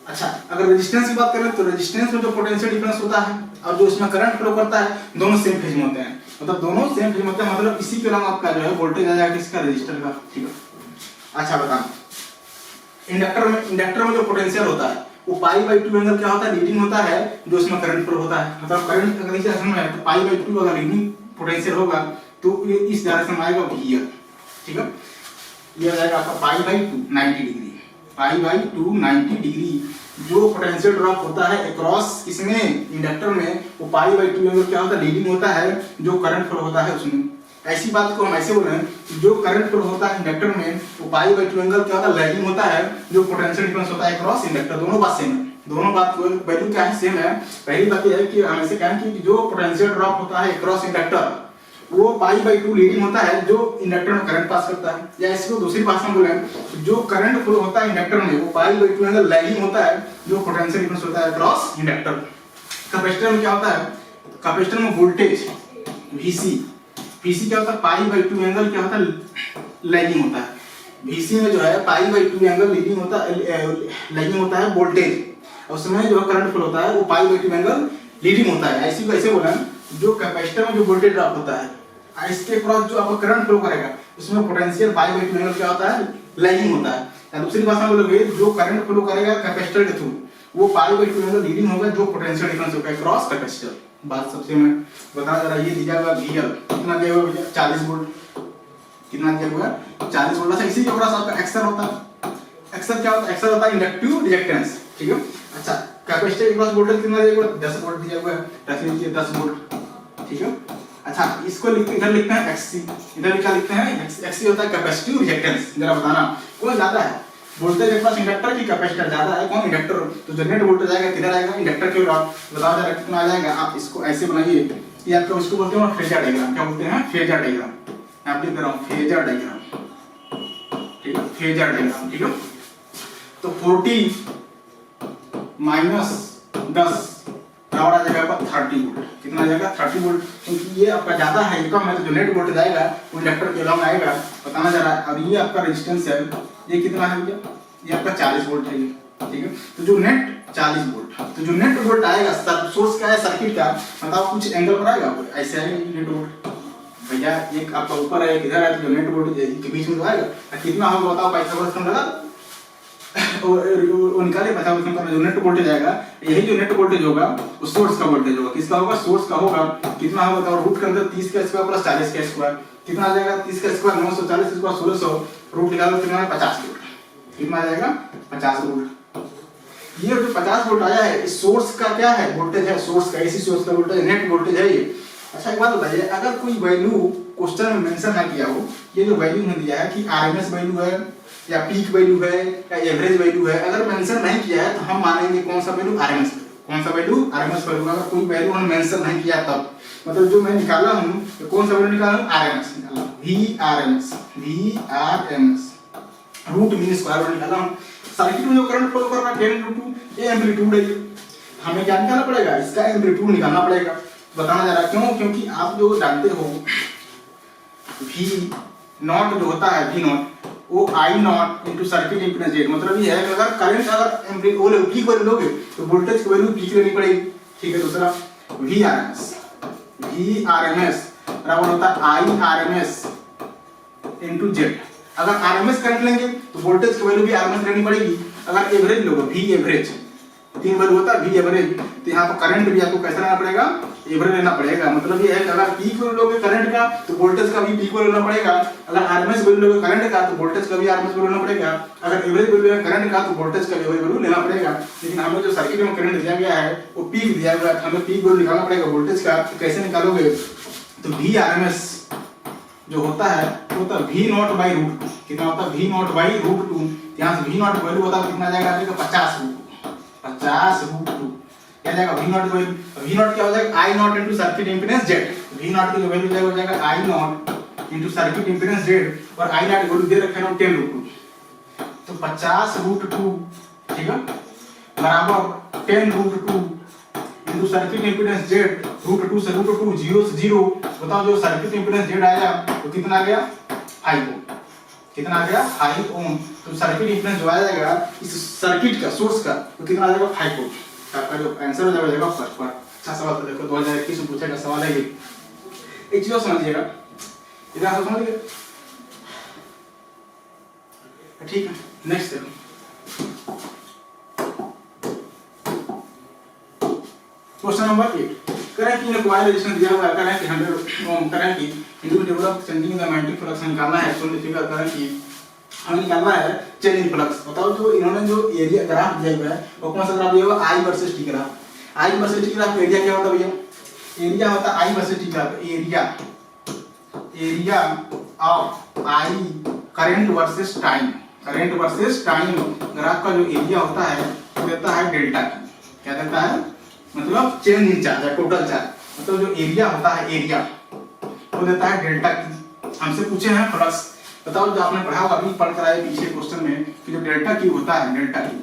अच्छा, अगर रेजिस्टेंस की बात करें तो रेजिस्टेंस में जो पोटेंशियल डिफरेंस होता है और जो इसमें करंट फ्लो करता है दोनों सेम फेज में होते हैं, मतलब दोनों सेम फेज में होते हैं, मतलब इसी के अलावा आपका जो है वोल्टेज आ जाएगा किसका, रेजिस्टर का, ठीक है। अच्छा बताओ, इंडक्टर में जो पोटेंशियल होता है वो π/2 एंगल क्या होता है, लीडिंग होता है, जो इसमें करंट फ्लो होता है। मतलब करंट अगर इस डायरेक्शन में है तो π/2 अगर लीडिंग पोटेंशियल होगा तो ये इस डायरेक्शन में आएगा हियर, ठीक है। ये आ जाएगा आपका π/2 90 डिग्री, π/2 90 डिग्री। जो पोटेंशियल ड्रॉप होता है अक्रॉस इसमें इंडक्टर में वो π/2 एंगल क्या होता है, लीडिंग होता है, जो करंट फ्लो होता है उसमें। ऐसी बात को हम ऐसे बोल रहे हैं कि जो करंट फ्लो होता है इंडक्टर में वो π/2 एंगल क्या होता है, लैगिंग होता है, जो पोटेंशियल डिफरेंस होता है अक्रॉस इंडक्टर। दोनों बात सेम है, दोनों बात को वैल्यू क्या है, सेम है। पहली बात ये है कि हम ऐसे कहें कि जो पोटेंशियल ड्रॉप होता है अक्रॉस इंडक्टर वो π/2 लीडिंग होता है, जो इंडक्टर में करंट पास करता है। या इसको दूसरी भाषा में बोलें, जो करंट फ्लो होता है इंडक्टर में वो π/2 एंगल लैगिंग होता है, जो पोटेंशियल डिफरेंस होता है अक्रॉस इंडक्टर। कैपेसिटर में क्या होता है, कैपेसिटर में वोल्टेज Vc क्या होता है, π/2 एंगल क्या होता है, लैगिंग होता है। Vc में जो है π/2 एंगल लीडिंग होता है, लैगिंग होता है वोल्टेज, और उसमें जो करंट फ्लो होता है वो π/2 एंगल लीडिंग होता है। ऐसी को ऐसे बोलें, जो कैपेसिटर में जो वोल्टेज ड्रॉप होता है इसके क्रॉस जो आपका करंट फ्लो करेगा उसमें पोटेंशियल π/2 एंगल क्या होता है, लैगिंग होता है। या दूसरी भाषा में बोलोगे, जो करंट फ्लो करेगा कैपेसिटर के थ्रू वो π/2 एंगल लीडिंग होगा, जो पोटेंशियल डिफरेंस होगा क्रॉस कैपेसिटर। बात सबसे मैं बता जरा, ये दिया हुआ VL कितना दिया हुआ भैया, 40 वोल्ट, कितना दिया हुआ 40 वोल्ट। अच्छा, इसी के क्रॉस आपका एक्सर होता है, एक्सर क्या होता है, एक्सर होता है इंडक्टिव रिएक्टेंस, ठीक है। अच्छा, कैपेसिटर के क्रॉस वोल्टेज कितना दिया हुआ, 10 वोल्ट दिया हुआ है, रख लीजिए 10 वोल्ट, ठीक है। अच्छा, इसको इधर लिखते हैं XC, इधर क्या लिखते हैं XC होता है कैपेसिटिव रिएक्टेंस। जरा बताना कौन ज्यादा है, वोल्टेज के पास इंडक्टर की कैपेसिटर ज्यादा है, कौन इंडक्टर, तो जो नेट वोल्टेज आएगा किधर आएगा, इंडक्टर के ऊपर। बताओ जरा कितना आ जाएगा। आप इसको ऐसे बनाइए, ये आपको इसको बोलते हैं फेजर डायग्राम। क्या बोलते हैं, फेजर डायग्राम। मैं लिख रहा हूँ फेजर डायग्राम, ठीक है, फेजर डायग्राम, ठीक है। तो 40 माइनस 10 बराबर आ जाएगा 30 वोल्ट। कितना आ जाएगा, 30 वोल्ट, क्योंकि ये आपका ज्यादा है, कम है, तो जो नेट वोल्टेज आएगा वो इंडक्टर के अलावा आएगा। बताना जरा। और ये आपका रेजिस्टेंस है, ये कितना है भैया, ये आपका 40 वोल्ट है, ठीक है। तो जो नेट 40 वोल्ट, तो जो नेट वोल्ट आएगा सोर्स का है सर्किट का, बताओ कुछ एंगल पर आएगा, ऐसे आएगा नेट वोल्ट भैया। एक आपका ऊपर है, एक इधर है, तो जो नेट वोल्ट के बीच में तो आएगा। कितना होगा बताओ, पाइथागोरस थ्योरम लगा वो निकाले। पाइथागोरस थ्योरम जो नेट वोल्टेज आएगा, यही जो नेट वोल्टेज होगा वो सोर्स का वोल्टेज होगा। किसका होगा, सोर्स का होगा। कितना होगा बताओ, रूट के अंदर 30 का स्क्वायर प्लस 40 का स्क्वायर, कितना आ जाएगा, 30 का स्क्वायर 940 स्क्वायर 1600, रूट निकालो कितना है 50 वोल्ट। कितना आ जाएगा, 50 वोल्ट। ये जो 50 वोल्ट आया है, इस सोर्स का क्या है, वोल्टेज है, सोर्स का, इसी सोर्स का वोल्टेज नेट वोल्टेज है ये। अच्छा एक बात बताइए, अगर कोई वैल्यू क्वेश्चन में मेंशन ना किया हो, ये जो वैल्यू में दिया है कि आरएमएस वैल्यू है या पीक वैल्यू है या एवरेज वैल्यू है, अगर मेंशन नहीं किया है तो हम मानेंगे कौन सा वैल्यू, आरएमएस। कौन सा वैल्यू, आरएमएस वैल्यू। अगर कोई वैल्यू हम मेंशन नहीं किया तब, मतलब जो मैं निकाला हूं तो कौन सा वैल्यू निकाला हूं, आरएमएस निकाला, VRMS, VRMS, root mean square value निकाला हूं। सर्किट में जो करंट फ्लो कर रहा है 10 ये एम्पलीट्यूड है, हमें क्या निकालना पड़ेगा, इसका एम्पलीट्यूड निकालना पड़ेगा। बताना जरा क्यों, क्योंकि आप जो जानते हो V नॉट जो होता है, V नॉट वो I not into circuit impedance Z। मतलब ये है कि अगर करंट अगर पीक वैल्यू लोगे तो वोल्टेज की वैल्यू पीक लेनी पड़ेगी, ठीक है। दूसरा VRMS बराबर होता है IRMS इनटू Z। अगर आरएमएस करंट लेंगे तो वोल्टेज की वैल्यू भी आरएमएस लेनी पड़ेगी। अगर एवरेज लोगे, V एवरेज, तीन वैल्यू होता है V एवरेज, तो यहाँ पर करंट भी आपको कैसा लेना पड़ेगा, एवरेज लेना पड़ेगा। मतलब ये है कि अगर पीक वैल्यू लोगे करंट का तो वोल्टेज का भी पीक वैल्यू लेना पड़ेगा। अगर आरएमएस वैल्यू लोगे करंट का तो वोल्टेज का भी आरएमएस वैल्यू लेना पड़ेगा। अगर एवरेज वैल्यू है करंट का तो वोल्टेज का भी एवरेज वैल्यू लेना पड़ेगा। लेकिन हमें जो सर्किट में करंट दिया गया है वो पीक दिया गया है, हमें पीक वैल्यू निकालना पड़ेगा वोल्टेज का। तो कैसे निकालोगे, तो VRMS जो होता है वो तो V naught by root two. कितना होता है, V naught by root two. यहाँ से V नॉट वैल्यू होता है कितना जाएगा आपका 50 रूट टू। क्या जाएगा V not value, V not क्या हो जाएगा I not into circuit impedance Z। V not की वैल्यू हो जाएगा I not into circuit impedance Z, और I नॉट वैल्यू दे रखे हैं 10 रूट टू। तो 50 रूट टू, ठीक है, बराबर 10 root two into circuit impedance Z, root two से रूट टू, 0 से 0। बताओ जो सर्किट इंपेडेंस Z आया तो कितना आ गया, 5 ओम। कितना आ गया, 5 ओम। तो सर्किट इंपेडेंस जो आ जाएगा इस सर्किट का, सोर्स का, तो कितना आ जाएगा, 5 ओम। आपका जो आंसर हो जाएगा फर्स्ट पार्ट। अच्छा सवाल तो देखो 2021 में पूछा गया सवाल है ये। एक चीज और समझिएगा, इधर आप समझिए, ठीक है। नेक्स्ट देखो, क्वेश्चन नंबर 8। करें कि कॉइल रेजिस्टेंस दिया हुआ है, करें कि 100 ओम, करें कि into develop changing the magnetic flux निकालना है। तो फिगर करें कि हमें निकालना है चेंजिंग फ्लक्स। बताओ जो इन्होंने जो एरिया ग्राफ दिया हुआ है वो कौन सा ग्राफ दिया हुआ है, I versus T graph. I versus T graph area क्या होता है भैया, एरिया होता है I versus T graph, area of I current versus time. Current versus time graph का जो एरिया होता है वो देता है डेल्टा की। क्या देता है, मतलब चेंज इन चार्ज है, टोटल चार्ज। मतलब जो एरिया होता है, एरिया वो देता है डेल्टा की। हमसे पूछे हैं फ्लक्स। बताओ जो आपने पढ़ा हुआ, अभी पढ़ कर आए पीछे क्वेश्चन में कि जो डेल्टा क्यू होता है, डेल्टा क्यू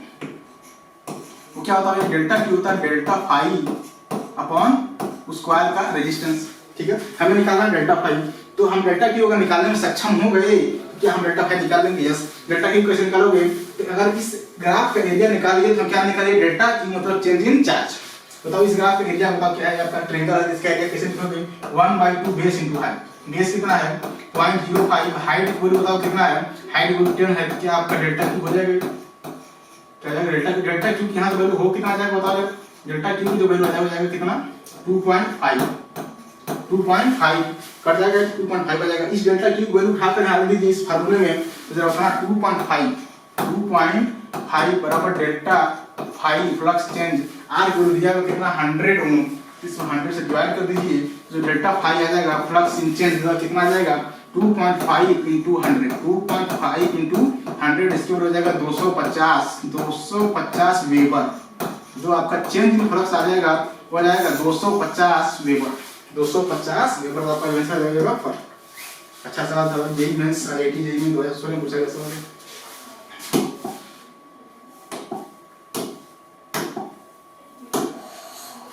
वो क्या होता है, डेल्टा क्यू होता है डेल्टा फाई अपॉन उस कॉइल का रेजिस्टेंस, ठीक है। हमें निकालना है डेल्टा फाई। तो हम डेल्टा क्यू अगर निकालने में सक्षम हो गए, क्या हम डेल्टा फाई निकाल लेंगे, यस। डेल्टा क्यू कैसे निकालोगे, तो अगर इस ग्राफ का एरिया निकालिए तो क्या निकालिए, डेल्टा क्यू मतलब चेंज इन चार्ज। बताओ इस ग्राफ का एरिया बताओ क्या है, आपका ट्रायंगल है, इसका एरिया कैसे निकालोगे, 1/2 बेस इनटू हाइट। बेस कितना है 0.05, हाइट वैल्यू बताओ कितना है, हाइट वैल्यू 10 है। क्या आपका डेल्टा क्यू हो जाएगा, क्या जाएगा डेल्टा क्यू यहां से वैल्यू हो कितना आ जाएगा बताओ, डेल्टा क्यू की जो वैल्यू आ जाएगा कितना 2.5 कट जाएगा, 2.5 आ जाएगा। इस डेल्टा क्यू वैल्यू उठाकर डाल दीजिए इस फार्मूले में, तो जरा अपना 2.5 बराबर delta phi flux change. R value दिया गया कितना 100 ओम, इसको 100 से डिवाइड कर दीजिए, जो डेल्टा फाई आ जाएगा फ्लक्स इन चेंज कितना आ जाएगा 2.5 इंटू 100, 2.5 इंटू 100 इसके ऊपर हो जाएगा 250 वेबर। जो आपका चेंज इन फ्लक्स आ जाएगा वो आ जाएगा 250 वेबर, 250 वेबर आपका आंसर आ जाएगा फर्स्ट। अच्छा सवाल था, जेईई मेंस आईआईटी जेईई में 2016 में पूछा गया सवाल।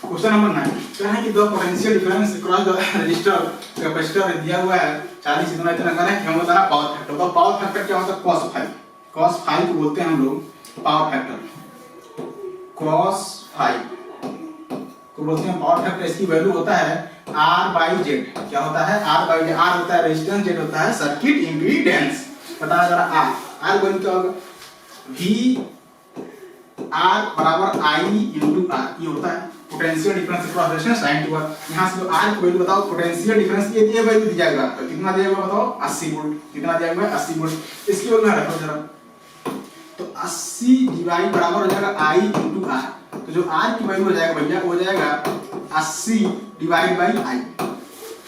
क्वेश्चन नंबर 9 क्या है कि दो potential difference cross the register capacitor दिया हुआ है 40 इतना करना है कि हम बताना पावर फैक्टर। तो पावर फैक्टर क्या होता है? cos 5 को बोलते हैं हम लोग पावर फैक्टर, cos 5 को बोलते हैं पावर फैक्टर। इसकी वैल्यू होता है R/Z। क्या होता है? R/Z। R होता है रेजिस्टेंस, Z होता है सर्किट इम्पीडेंस। बताना जरा R वैल्यू क्या होगा? VR बराबर I into R। ये होता है potential difference cross resistance sin two R। यहाँ से जो R की वैल्यू बताओ, पोटेंशियल डिफरेंस ये वैल्यू दिया गया आपका कितना दिया गया बताओ? 80 वोल्ट। कितना दिया गया? 80 वोल्ट। इसकी वैल्यू रखो जरा, तो 80 डिवाइड बराबर हो जाएगा I into R। तो जो R की वैल्यू हो जाएगा भैया वो हो जाएगा 80 डिवाइड बाई I।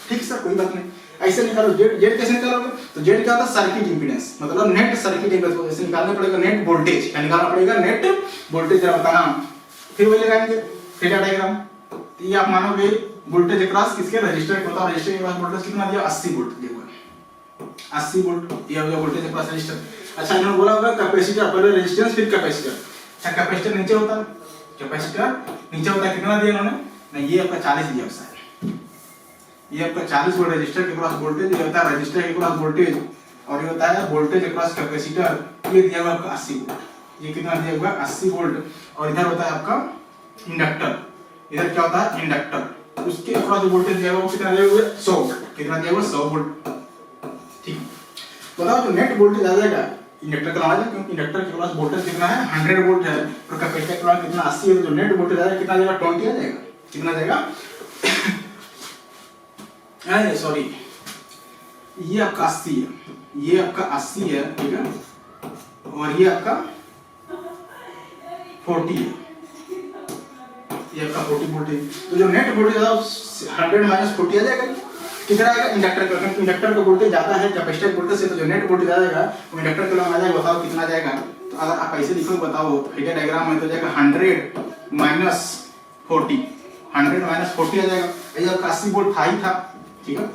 ठीक सर, कोई बात नहीं। ऐसे निकालो जेड कैसे निकालोगे? तो जेड क्या होता है? सर्किट इंपीडेंस, मतलब नेट सर्किट इंपीडेंस को ऐसे निकालना पड़ेगा। नेट वोल्टेज क्या निकालना पड़ेगा? नेट वोल्टेज जरा बताना। फिर वही लगाएंगे फेजर डायग्राम। तो ये आप मानोगे वोल्टेज अक्रॉस किसके? रजिस्टर के होता है। रजिस्टर के पास वोल्टेज कितना दिया? 80 वोल्ट दिया हुआ, 80 वोल्ट ये हो गया वोल्टेज अक्रॉस रजिस्टर। अच्छा इन्होंने बोला होगा कैपेसिटर, पहले रेजिस्टेंस फिर कैपेसिटर। अच्छा कैपेसिटर नीचे होता है, कैपेसिटर नीचे होता है। कितना दिया इन्होंने? नहीं ये आपका 40 दिया है। ये आपका 40 वोल्ट रजिस्टर के क्रॉस वोल्टेज, ये होता है रजिस्टर के क्रॉस वोल्टेज, और ये होता है वोल्टेज अक्रॉस कैपेसिटर। ये दिया हुआ आपका 80 वोल्ट। ये कितना दिया हुआ? 80 वोल्ट। और इधर होता है आपका इंडक्टर। इधर क्या होता है? इंडक्टर। उसके अक्रॉस जो वोल्टेज दिया हुआ वो कितना दिया हुआ? 100 वोल्ट। कितना दिया हुआ? 100 वोल्ट। ठीक है, बताओ जो नेट वोल्टेज आ जाएगा इंडक्टर का आएगा, क्योंकि इंडक्टर के क्रॉस वोल्टेज कितना है? 100 वोल्ट है, और कैपेसिटर के क्रॉस कितना? 80 है। तो नेट वोल्टेज आएगा कितना जाएगा? 20 आ जाएगा। कितना जाएगा? सॉरी, ये आपका 80 है, ये आपका 80 है, ठीक है, और ये आपका 40 है, ये आपका 40 वोल्टेज। तो जो नेट वोल्टेज है 100 माइनस 40 आ जाएगा। कितना आएगा? इंडक्टर का, क्योंकि इंडक्टर का वोल्टेज ज्यादा है कैपेसिटर वोल्टेज से, तो जो नेट वोल्टेज आ जाएगा वो इंडक्टर के लिए आ जाएगा। बताओ कितना जाएगा? तो अगर आप ऐसे लिखोगे बताओ फेजर डायग्राम में, तो जाएगा 100 माइनस 40, 100 माइनस 40 आ जाएगा। ये आपका 80 वोल्ट था ही था, ठीक है।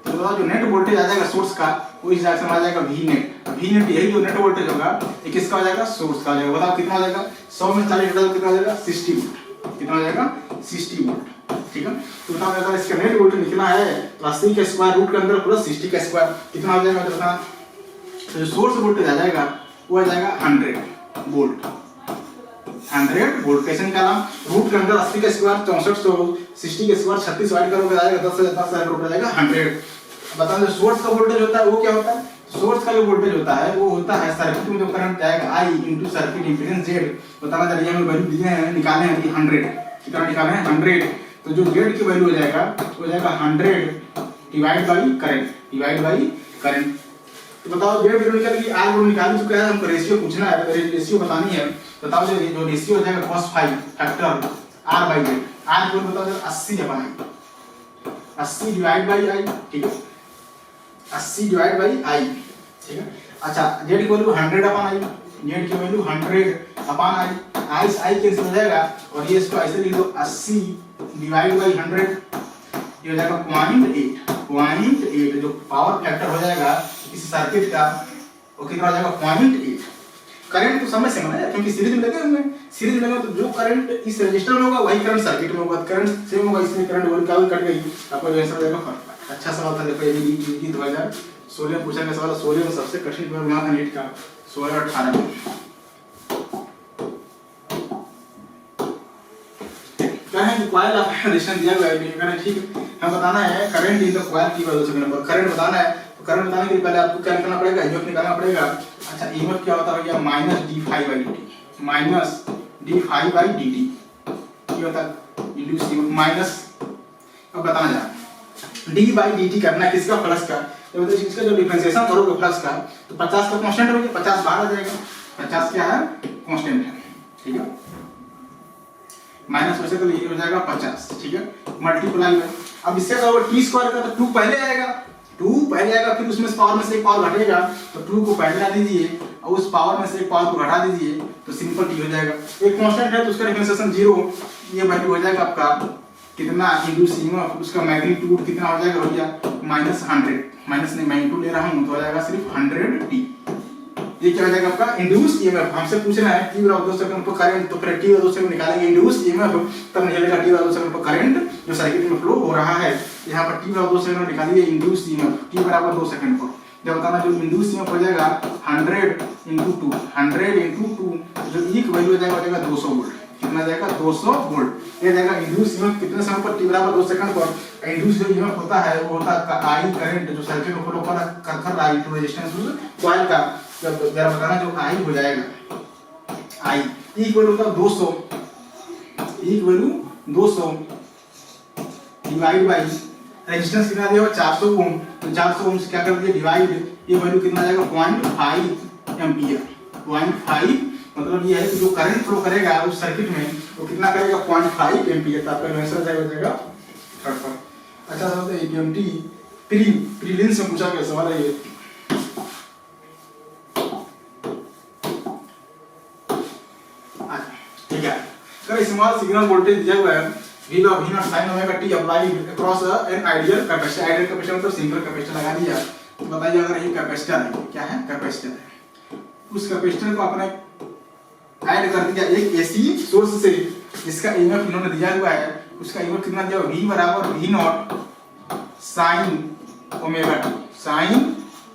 तो बताओ जो नेट वोल्टेज आ जाएगा सोर्स का वो इस हिसाब से आ जाएगा वी नेट। वी नेट यही जो नेट वोल्टेज होगा ये किसका हो जाएगा? सोर्स का हो जाएगा। बताओ कितना हो जाएगा? 100 में 40 घटा दो कितना हो जाएगा? 60 वोल्ट। कितना हो जाएगा? 60 वोल्ट, ठीक है। तो बताओ अगर इसका नेट वोल्टेज लिखना है तो 80 का स्क्वायर रूट के अंदर प्लस 60 का स्क्वायर कितना हो जाएगा? तो बताना। तो जो सोर्स वोल्टेज आ जाएगा वो आ जाएगा 100 वोल्ट। 100 वोल्ट कैसे निकाला? रूट के अंदर 80 का स्क्वायर 6400, 60 का स्क्वायर 36 ऐड करोगे आएगा 10,000 रुपए जाएगा 100। बताओ जो सोर्स का वोल्टेज होता है वो क्या होता है? सोर्स का जो वोल्टेज होता है वो होता है सर्किट में जो करंट जाएगा I into circuit impedance Z। बताना जरा ये वैल्यू दिए हैं, निकाले हैं कि 100। कितना निकाले हैं? 100। तो जो Z की वैल्यू हो जाएगा वो हो जाएगा 100 divide by current, divide by current. तो बताओ Z वैल्यू निकल गई, R वैल्यू निकाल चुका है, हमको रेशियो पूछना है, रेशियो बतानी है। बताओ जो रेशियो हो जाएगा cos 5 फैक्टर R/Z। R को बताओ 80 अपन 80 डिवाइड बाई I, ठीक है, 80 डिवाइड बाई I, ठीक है। अच्छा Z की वैल्यू 100 अपन I, Z की वैल्यू 100 अपन I से I कैंसिल हो जाएगा, और ये इसको ऐसे लिख दो 80 डिवाइड बाई 100, ये हो जाएगा 0.8 जो पावर फैक्टर हो जाएगा किसी सर्किट का वो कितना हो जाएगा? 0.8। करंट तो समझ से है क्योंकि सीरीज में लगे होंगे, सीरीज में तो जो करंट इस रजिस्टर में होगा वही करंट सर्किट में होगा। करंट सेम होगा, इसमें करंट वोल्ट का कट गई, आपको जो आंसर हो जाएगा फर्स्ट। अच्छा सवाल था, देखो ये भी 2016 पूछा गया सवाल। 16 में सबसे कठिन पेपर यहाँ था नीट का 16-18 में। क्या है कि कॉइल ऑफ रेजिस्टेंस दिया हुआ है, ठीक है। हम बताना है करंट इन द कॉइल की वैल्यू सेकंड नंबर। करंट बताना है, तो करंट बताने के लिए पहले आपको क्या करना पड़ेगा? ईएमएफ निकालना पड़ेगा। अच्छा ईएमएफ क्या होता है भैया? माइनस d∅dt, माइनस d∅dt ये होता है इंड्यूस माइनस। अब बताना जा d/dt करना है किसका? फ्लक्स का। तो मतलब इसका जो डिफरेंशिएशन करोगे फ्लक्स का तो 50 का कांस्टेंट हो गया, 50 बाहर आ जाएगा, 50 क्या है? कांस्टेंट है, ठीक है। माइनस वैसे तो ये हो जाएगा 50, ठीक है, मल्टीप्लाई में। अब इससे अगर t² का तो 2 पहले आएगा, 2 पहले आएगा, फिर उसमें पावर में से एक पावर घटेगा, तो 2 को पहले ला दीजिए और उस पावर में से एक पावर को घटा दीजिए, तो सिंपल टी हो जाएगा। एक कांस्टेंट है तो उसका डिफरेंशिएशन 0, ये वैल्यू हो जाएगा आपका कितना इंटू ईएमएफ, उसका मैग्नीट्यूड कितना हो जाएगा भैया -100, माइनस नहीं मैं इंटू ले रहा हूँ तो हो जाएगा सिर्फ 100 टी। ये क्या हो जाएगा आपका इंड्यूस ईएमएफ। हमसे पूछना है टी बराबर 2 सेकंड पर करंट, तो फिर टी बराबर 2 सेकंड निकालेंगे इंड्यूस ईएमएफ, तब निकलेगा टी बराबर 2 सेकंड पर करंट जो सर्किट में फ्लो हो रहा है। यहाँ पर टी बराबर 2 सेकंड निकालिए इंड्यूस ईएमएफ, टी बराबर 2 सेकंड पर जब बताना जो इंड्यूस ईएमएफ हो जाएगा 100 × 2, 100 × 2 जो ई की वैल्यू हो जाएगा 200 वोल्ट। कितना जाएगा 200 वोल्ट। ये जाएगा इंड्यूस ईएमएफ कितने समय पर, टी बराबर 2 सेकंड पर। इंड्यूस जो ईएमएफ होता है वो होता है आई करंट जो सर्किट में फ्लो कर रहा है, रेजिस्टेंस कॉइल का, जब जरा बताना जो आई हो जाएगा आई इक्वल होता है 200, ई की वैल्यू 200 डिवाइड बाई रेजिस्टेंस कितना दिया हुआ 400 ओम, तो 400 ओम से क्या कर दिया डिवाइड, ये वैल्यू कितना जाएगा 0.5 एम्पियर। 0.5 मतलब ये है कि जो करंट फ्लो करेगा उस सर्किट में वो कितना करेगा 0.5 एम्पियर। तो आपका आंसर जाएगा थर्ड पर। अच्छा सर एटीएमटी प्रीलिम्स में पूछा गया सवाल है ये। ठीक है, अगर स्मॉल सिग्नल वोल्टेज दिया हुआ है V naught sin omega t applied across an ideal capacitor, ideal capacitor मतलब सिंगल कैपेसिटर लगा दिया, तो बताइए अगर ये कैपेसिटर है, क्या है कैपेसिटर है, उस कैपेसिटर को आपने ऐड कर दिया एक एसी सोर्स से, जिसका ईएमएफ इन्होंने दिया हुआ है, उसका ईएमएफ कितना दिया हुआ V बराबर V naught sin omega t, sin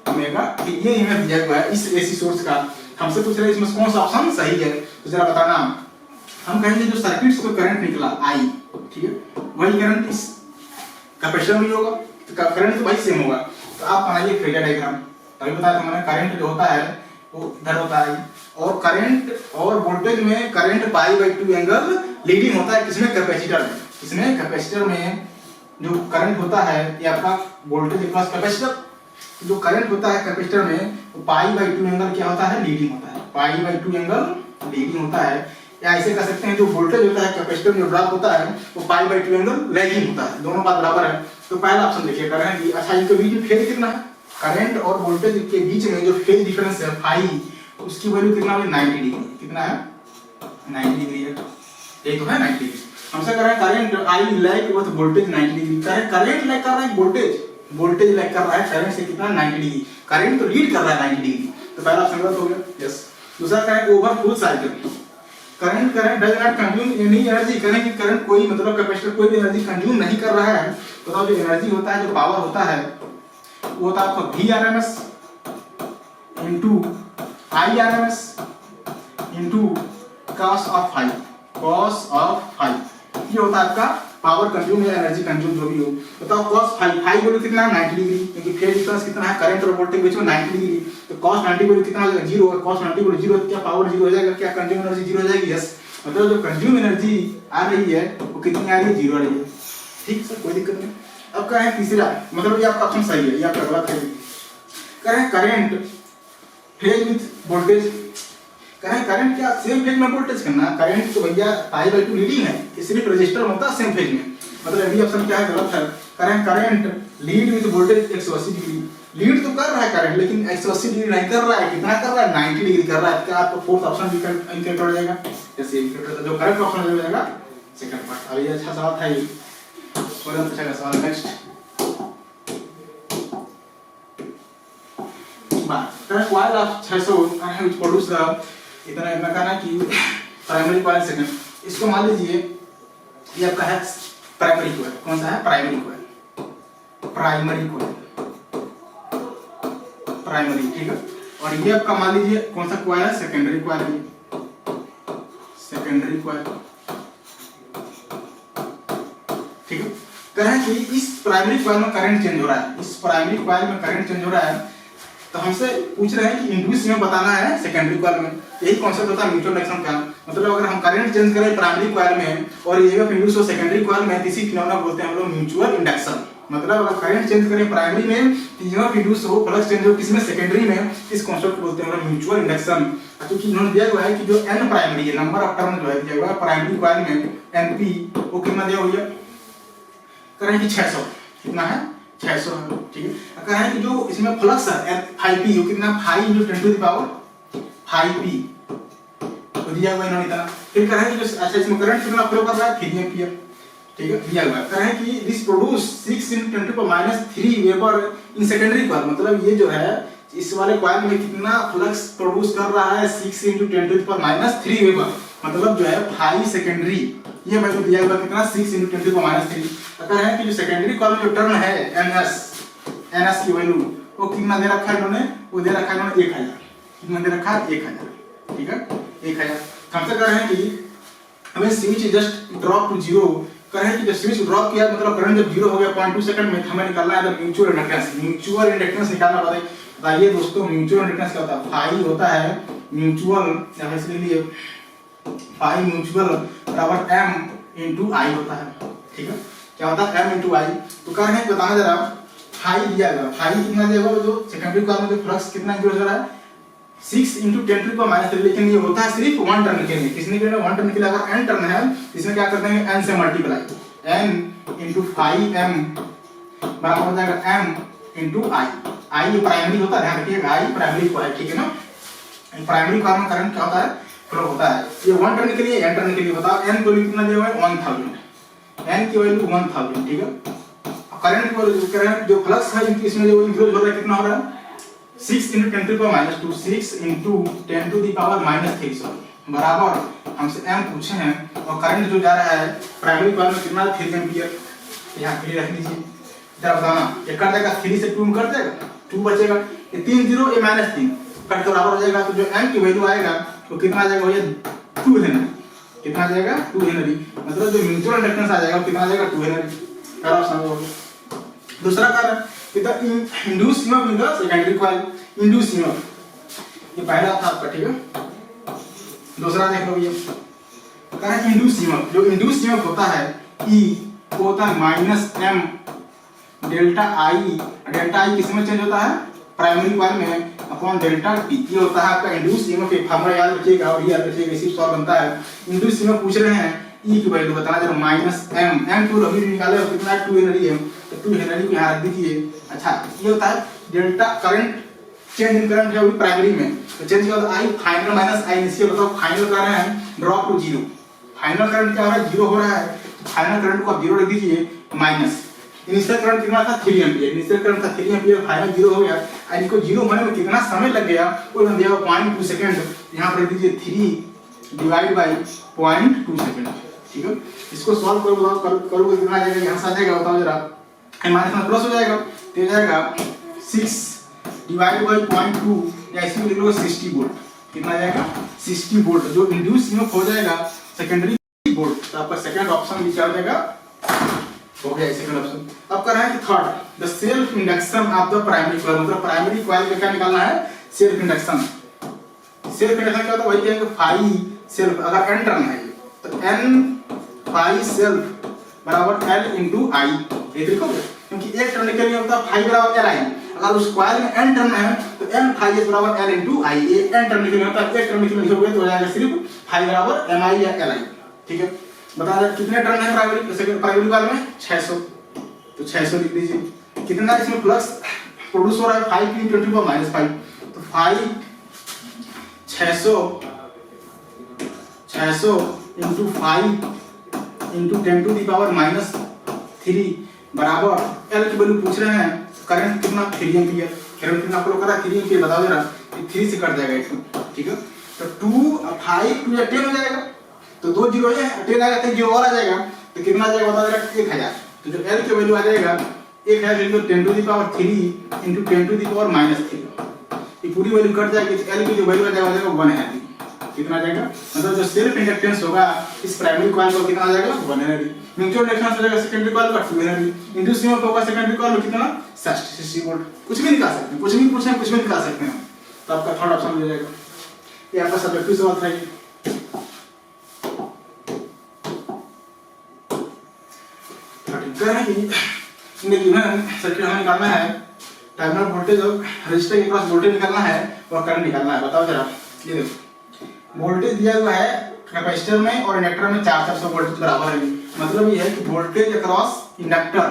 omega t ये ईएमएफ दिया हुआ है इस एसी सोर्स का। हमसे पूछ रहे हैं इसमें कौन सा ऑप्शन सही है, तो जरा बताना। हम कहेंगे जो सर्किट से करंट निकला आई, ठीक है, वही करंट इस कैपेसिटर में होगा, तो करंट तो वही सेम होगा। तो आप बनाइए फेजर डायग्राम। तभी बताया था मैंने करंट जो होता है वो इधर होता है, और करंट और वोल्टेज में करंट π/2 एंगल लीडिंग होता है किसमें कैपेसिटर में। इसमें कैपेसिटर में जो करंट होता है ये आपका वोल्टेज प्लस कैपेसिटर, जो करंट होता है कैपेसिटर में वो π/2 एंगल क्या होता है लीडिंग होता है, π/2 एंगल लीडिंग होता है। या ऐसे कह सकते हैं जो वोल्टेज होता है कैपेसिटर में जो ड्रॉप होता है वो π/2 एंगल लैगिंग होता है, दोनों बात बराबर है। तो पहला ऑप्शन देखिए करंट की, अच्छा इनके बीच में फेज कितना है, करंट और वोल्टेज के बीच में जो फेज डिफरेंस है फाई, उसकी वैल्यू कितना है 90 डिग्री, कितना है 90 डिग्री है, ये तो है 90 डिग्री। हमसे कह रहे हैं current I lag with voltage 90 degree, current lag कर रहा है वोल्टेज लैग कर रहा है करंट से कितना 90 डिग्री, करंट तो लीड कर रहा है 90 डिग्री, तो पहला ऑप्शन गलत हो गया। यस, दूसरा करें over full cycle, current does not consume any energy, करें कि करंट कोई मतलब कैपेसिटर कोई भी एनर्जी कंज्यूम नहीं कर रहा है, तो जो एनर्जी होता है जो पावर होता है वो होता है आपका Vrms into Irms into cos of phi, ये होता है आपका पावर कंज्यूम या एनर्जी कंज्यूम जो भी हो। बताओ cos फाई वैल्यू कितना है 90 डिग्री, क्योंकि फेज डिफरेंस कितना है करंट और वोल्टेज के बीच में 90 डिग्री, तो cos 90 वैल्यू कितना हो जाएगा 0, और cos 90 वैल्यू 0 तो क्या पावर 0 हो जाएगा, क्या कंज्यूम एनर्जी 0 हो जाएगी। यस, मतलब जो कंज्यूम एनर्जी आ रही है वो कितनी आ रही है 0 आ रही है। ठीक सर, कोई दिक्कत नहीं। अब क्या है तीसरा, मतलब ये आपका ऑप्शन सही है, ये आपका गलत है। करें करंट फेज विद वोल्टेज, करें करंट क्या सेम फेज में वोल्टेज करना, करंट तो भैया π/2 लीडिंग है, कि सिर्फ रजिस्टर में होता है सेम फेज में, मतलब ये ऑप्शन क्या है गलत है। करें current lead with voltage 180 degree, lead तो कर रहा है करंट लेकिन 180 डिग्री नहीं कर रहा है, कितना कर रहा है 90 डिग्री कर रहा है। क्या आपका फोर्थ ऑप्शन इनकरेक्ट हो जाएगा, जैसे इनकरेक्ट जो करेक्ट ऑप्शन हो जाएगा सेकंड पार्ट। अब ये अच्छा सवाल था, ये और अच्छा का सवाल। नेक्स्ट बात करें coil of 600 which produce the इतना कहना कि प्राइमरी कॉइल सेकंड, इसको मान लीजिए ये आपका है प्राइमरी कॉइल, कौन सा है प्राइमरी कॉइल, ठीक है। और ये आपका मान लीजिए कौन सा कॉइल है सेकेंडरी कॉइल, ठीक है। कहें कि इस प्राइमरी कॉइल में करंट चेंज हो रहा है, तो हमसे पूछ रहे हैं कि इंड्यूस में बताना है सेकेंडरी कॉइल में। यही कॉन्सेप्ट होता है म्यूचुअल इंडक्शन का, मतलब अगर हम करंट चेंज करें प्राइमरी कॉइल में और ईएमएफ इंड्यूस हो सेकेंडरी कॉइल में, इसी फिनोमेना बोलते हैं हम लोग म्यूचुअल इंडक्शन। मतलब अगर करंट चेंज करें प्राइमरी में, ईएमएफ इंड्यूस हो, फ्लक्स चेंज हो किसमें सेकेंडरी में, इस कॉन्सेप्ट को बोलते हैं हम लोग म्यूचुअल इंडक्शन। क्योंकि इन्होंने दिया हुआ है कि जो n प्राइमरी है, नंबर ऑफ टर्न जो है दिया हुआ है प्राइमरी कॉइल में np, वो कितना दिया हुआ है, करें कि 600, कितना है 600 है, ठीक है। कह रहे हैं कि जो इसमें फ्लक्स है 5p, वो कितना 5 × 10⁵ 5p तो दिया हुआ इन्होंने इतना। फिर कह रहे हैं कि जो अच्छा इसमें करंट कितना फ्लो कर रहा है 3 एम्पियर, ठीक है, दिया हुआ है। कह रहे हैं कि this produce 6 × 10⁻³ weber in secondary coil, मतलब ये जो है इस वाले कॉइल में कितना फ्लक्स प्रोड्यूस कर रहा है 6 × 10⁻³ वेबर, मतलब जो है 5 सेकेंडरी, ये मेरे को दिया हुआ कितना 6 × 10⁻³। कह रहे हैं कि जो सेकेंडरी कॉइल में जो टर्न है NS की वैल्यू वो कितना दे रखा है इन्होंने, वो दे रखा है इन्होंने 1000, कितना दे रखा है 1000, ठीक है 1000। हमसे कह रहे हैं कि हमें स्विच जस्ट ड्रॉप टू 0, कह रहे हैं कि जब स्विच ड्रॉप किया मतलब करंट जब 0 हो गया 0.2 सेकंड में, हमें निकालना है म्यूचुअल इंडक्टेंस। म्यूचुअल इंडक्टेंस निकालना बताइए दोस्तों, म्यूचुअल इंडक्टेंस क्या होता है, फाई होता है म्यूचुअल, या इसलिए फाई म्यूचुअल बराबर m × I होता है, ठीक है, क्या होता है m × I। तो कह रहे हैं बताना जरा फाई दिया गया, फाई कितना दिया गया, जो सेकेंडरी कॉइल में जो फ्लक्स कितना इंक्रीज हो रहा है 6 × 10⁻³, लेकिन ये होता है सिर्फ 1 टर्न के लिए, किसने के लिए 1 टर्न के लिए। अगर n टर्न है इसमें क्या करते हैं n से मल्टीप्लाई, n × 5m बराबर हो जाएगा m × I। I ये प्राइमरी होता है, ध्यान रखिएगा I प्राइमरी कॉइल, ठीक है ना। प्राइमरी कॉइल में करंट क्या होता है फ्लो होता है, ये 1 टर्न के लिए n टर्न के लिए बताओ n को कितना दिया हुआ है 1000, n की वैल्यू 1000, ठीक है। करंट को करंट जो फ्लक्स है इसमें जो इंक्रीज हो रहा है कितना हो रहा है 6 × 10⁻², 6 × 10⁻³ बराबर हमसे m पूछे हैं, और करंट जो जा रहा है प्राइमरी कॉइल में कितना 3 एम्पियर, यहाँ के लिए रख लीजिए। जरा बताना ये कर देगा 3 से 2 कर देगा, 2 बचेगा, ये 3 0 ये -3 कट तो बराबर हो जाएगा। तो जो m की वैल्यू आएगा तो कितना आ जाएगा भैया 2 हेनरी, कितना आ जाएगा 2 हेनरी, मतलब जो म्यूचुअल इंडक्टेंस आ जाएगा कितना आ जाएगा 2 हेनरी। आप समझोगे। दूसरा कारण कि the induce EMF in the secondary coil, induce EMF, ये पहला था आपका, ठीक है। दूसरा देख लो ये कह रहा है इंड्यूस ईएमएफ, जो इंड्यूस ईएमएफ होता है E वो होता है -m ΔI किसमें चेंज होता है प्राइमरी कॉइल में अपॉन ΔT, ये होता है आपका इंड्यूस ईएमएफ। ये फार्मूला याद रखिएगा और याद रखिएगा, इसी सॉल्व बनता है। इंड्यूस ईएमएफ पूछ रहे हैं E की वैल्यू बताना जरा -m को अभी निकाले और कितना 2 हेनरी है, तो 2 हेनरी को यहाँ रख दीजिए। अच्छा ये होता है delta current, change in current है वो प्राइमरी में, तो चेंज क्या होता है I final minus I initial, बताओ फाइनल कर रहे हैं ड्रॉप टू 0, फाइनल करंट क्या हो रहा है 0 हो रहा है, तो फाइनल करंट को आप 0 रख दीजिए माइनस इनिशियल करंट कितना था 3 एम्पियर, इनिशियल करंट था 3 एम्पियर, फाइनल 0 हो गया। और इसको 0 होने में कितना समय लग गया वो दिया 0.2 सेकंड, यहाँ पर रख दीजिए 3 डिवाइड बाय 0.2 सेकंड, ठीक है। इसको सॉल्व करोगे कितना आ जाएगा, यहाँ से आ जाएगा बताओ जरा, माइनस में प्लस हो जाएगा तो हो जाएगा 6 डिवाइड बाय 0.2 या इसमें लिख लो 60 वोल्ट, कितना आ जाएगा 60 वोल्ट, जो इंड्यूस ईएमएफ हो जाएगा सेकेंडरी वोल्ट। तो आपका सेकंड ऑप्शन भी क्या हो जाएगा, हो गया सेकंड ऑप्शन। अब कर रहे हैं कि third the self induction of the primary coil, मतलब प्राइमरी कॉइल में क्या निकालना है सेल्फ इंडक्शन। सेल्फ इंडक्शन क्या होता है वही कहेंगे फाई सेल्फ, अगर n टर्न है तो n फाई सेल्फ बराबर l × I, ये देखोगे क्योंकि एक टर्न के लिए होता है फाई बराबर Li, अगर उस कॉइल में n टर्न है तो n फाई s बराबर l × I, ये n टर्न के लिए होता है, एक टर्न के लिए लिखोगे तो हो जाएगा सिर्फ फाई बराबर Mi या Li, ठीक है। बता दें कितने टर्न है प्राइमरी कॉइल में 600, तो 600 लिख दीजिए। कितना इसमें फ्लक्स प्रोड्यूस हो रहा है 5 × 10⁻⁵, तो 5 600 × 5 × 10⁻³ बराबर L की वैल्यू पूछ रहे हैं, करंट कितना 3 एम्पियर, करंट कितना फ्लो कर रहा है 3 एम्पियर, बताओ जरा 3 से कट जाएगा इसको, ठीक है। तो 2 5 2 या 10 हो जाएगा, तो 2 0 है 10 आएगा तो 0 और आ जाएगा, तो कितना आ जाएगा बताओ जरा 1000। तो जो L की वैल्यू आ जाएगा 1000 × 10⁻³ × 10⁻⁻3, ये पूरी वैल्यू कट जाएगी, तो L की जो वैल्यू आ जाएगा 1 हेनरी, कितना आ जाएगा, मतलब जो सेल्फ इंडक्टेंस होगा इस प्राइमरी कॉइल को कितना आ जाएगा 1 हेनरी, म्यूचुअल इंडक्टेंस हो जाएगा सेकेंडरी कॉइल का 2 हेनरी, इंड्यूस ईएमएफ होगा सेकेंडरी कॉइल में कितना 60 वोल्ट, कुछ भी निकाल सकते हैं, कुछ भी पूछें कुछ भी निकाल सकते हैं। तो आपका थर्ड ऑप्शन मिल जाएगा। ये आपका सब्जेक्टिव सवाल था। सर्किट हमें निकालना है, टर्मिनल वोल्टेज और रजिस्टर के क्रॉस वोल्टेज निकालना है और करंट निकालना है। बताओ जरा, ये देखो वोल्टेज दिया हुआ है कैपेसिटर में और इंडक्टर में 400 वोल्टेज बराबर है, मतलब ये है कि voltage across inductor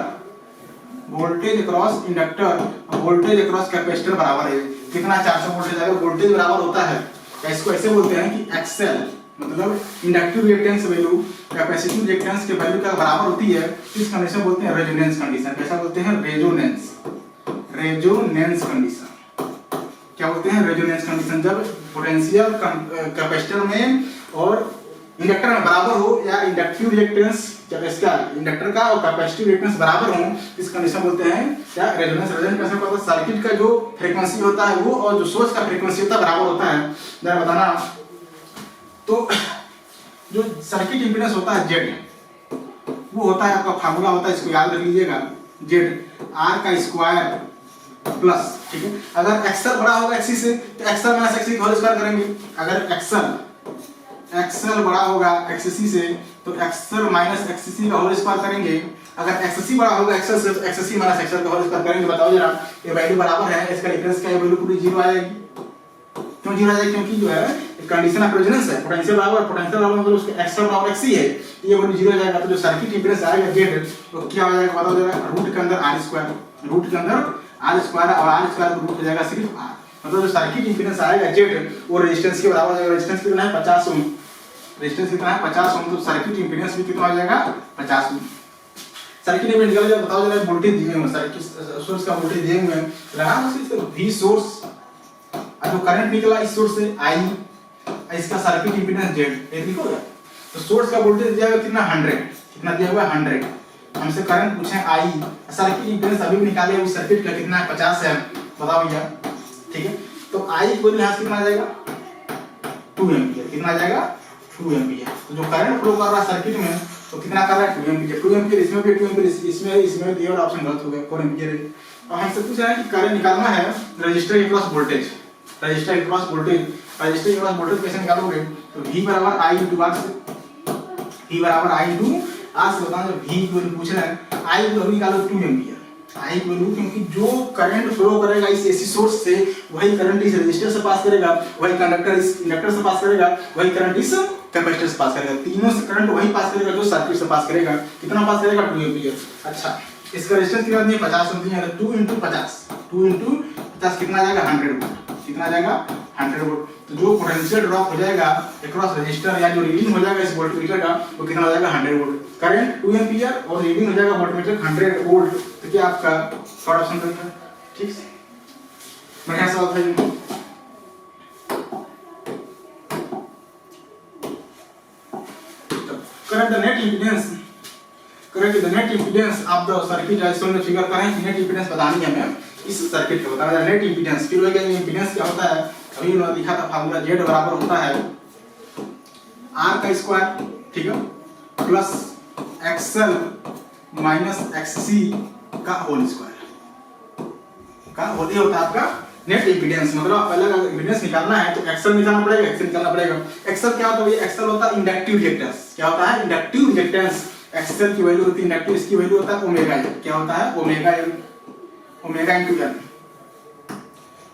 voltage across inductor voltage across capacitor बराबर है कितना 400 वोल्ट अगर वोल्टेज बराबर होता है इसको ऐसे बोलते हैं कि एक्सएल मतलब inductive reactance value capacitive reactance के वैल्यू का बराबर होती है इस कंडीशन बोलते हैं रेजोनेंस कंडीशन। कैसा बोलते हैं? Resonance condition. क्या बोलते हैं? Resonance condition. जब पोटेंशियल कैपेसिटर में और इंडक्टर में बराबर हो या इंडक्टिव रिएक्टेंस जब इसका इंडक्टर का और कैपेसिटिव रिएक्टेंस बराबर हो इस कंडीशन बोलते हैं क्या? रेजोनेंस। रेजोनेंस कैसे होता है? सर्किट का जो फ्रीक्वेंसी होता है वो और जो सोर्स का फ्रीक्वेंसी होता है बराबर होता है। जरा बताना। तो जो सर्किट इंपीडेंस होता है Z वो होता है आपका फार्मूला होता है इसको याद रख लीजिएगा Z R का स्क्वायर प्लस, ठीक है। अगर XL बड़ा होगा XC से तो XL माइनस XC का होल स्क्वायर करेंगे। अगर XL बड़ा होगा XC से तो XL माइनस XC का होल स्क्वायर करेंगे। अगर XC बड़ा होगा XL से तो XC माइनस XL का होल स्क्वायर करेंगे। बताओ जरा ये वैल्यू बराबर है इसका डिफरेंस क्या है? वैल्यू पूरी 0 आएगी। क्यों 0 आएगी? क्योंकि जो है कंडीशन ऑफ रेजोनेंस है पोटेंशियल बराबर मतलब उसके XL बराबर XC है ये वैल्यू 0 आ जाएगा। तो जो सर्किट इंपीडेंस आएगा Z तो क्या हो जाएगा बताओ जरा? रूट के अंदर R स्क्वायर रूट के अंदर R स्क्वायर और R स्क्वायर को रूट हो जाएगा सिर्फ R मतलब जो सर्किट इंपीडेंस आएगा Z वो रेजिस्टेंस के बराबर हो जाएगा। रेजिस्टेंस कितना है? 50 ओम। रेजिस्टेंस कितना है? 50 ओम। तो सर्किट इंपीडेंस भी कितना हो जाएगा? 50 ओम। सर्किट में निकल जाए बताओ जरा वोल्टेज दिए हुए सर्किट सोर्स का वोल्टेज दिए हुए हैं लगा इसका V सोर्स जो करंट निकला इस सोर्स से I इसका सर्किट इंपीडेंस Z ये लिखो। तो सोर्स का वोल्टेज दिया हुआ कितना? 100। कितना दिया हुआ? 100। हमसे करंट पूछे I सर्किट इंपीडेंस अभी भी निकाले हुए सर्किट का कितना है? 50 है। बताओ भैया, ठीक है। तो I को यहां से कितना आ जाएगा? 2 एंपियर। कितना आ जाएगा? 2 एंपियर। तो जो करंट फ्लो कर रहा है सर्किट में तो कितना कर रहा है? 2 एंपियर। 2 एंपियर इसमें भी 2 एंपियर इसमें दिया हुआ ऑप्शन गलत हो गया 4 एंपियर है। और हमसे पूछ रहा है कि करंट निकालना है रजिस्टर के क्रॉस वोल्टेज। रजिस्टर के क्रॉस वोल्टेज कैसे निकालोगे? तो V बराबर I into R से V बराबर I into R से बताओ जब V की वैल्यू पूछ रहा है I की वैल्यू निकालो 2 एंपियर। I की वैल्यू क्योंकि जो करंट फ्लो करेगा इस AC सोर्स से वही करंट इस रेजिस्टर से पास करेगा, वही कंडक्टर इस इंडक्टर से पास करेगा, वही करंट इस कैपेसिटर से पास करेगा। तीनों से करंट वही पास करेगा जो सर्किट से पास करेगा। कितना पास करेगा? 2 एंपियर। अच्छा इसका रेजिस्टेंस कितना दिया? 50 ओम दिया है। 2 into 50 कितना आ जाएगा? 100 वोल्ट। कितना आ जाएगा? 100 वोल्ट। तो जो पोटेंशियल ड्रॉप हो जाएगा अक्रॉस रेजिस्टर या जो रीडिंग हो जाएगा इस वोल्टमीटर का वो कितना हो जाएगा? 100 वोल्ट। करंट 2 एंपियर और रीडिंग हो जाएगा वोल्टमीटर 100 वोल्ट। तो क्या आपका थर्ड ऑप्शन रहेगा? ठीक है, बढ़िया सवाल था ये। Current the net impedance of the circuit isolation में फिगर करें कि नेट इंपीडेंस बतानी है हमें इस सर्किट का। बताना नेट इंपीडेंस फिर वही इंपीडेंस क्या होता है? अभी उन्होंने लिखा था फार्मूला Z बराबर होता है R का स्क्वायर, ठीक है, प्लस XL माइनस XC का होल स्क्वायर का होल होता है आपका नेट इंपीडेंस। मतलब पहले अगर इंपीडेंस निकालना है तो XL निकालना पड़ेगा, XC निकालना पड़ेगा। XL क्या होता है? XL होता है इंडक्टिव रिएक्टेंस। क्या होता है? Inductive reactance. XL की वैल्यू होती है इंडक्टिव, इसकी वैल्यू होता है ओमेगा L। क्या होता है? Omega into L।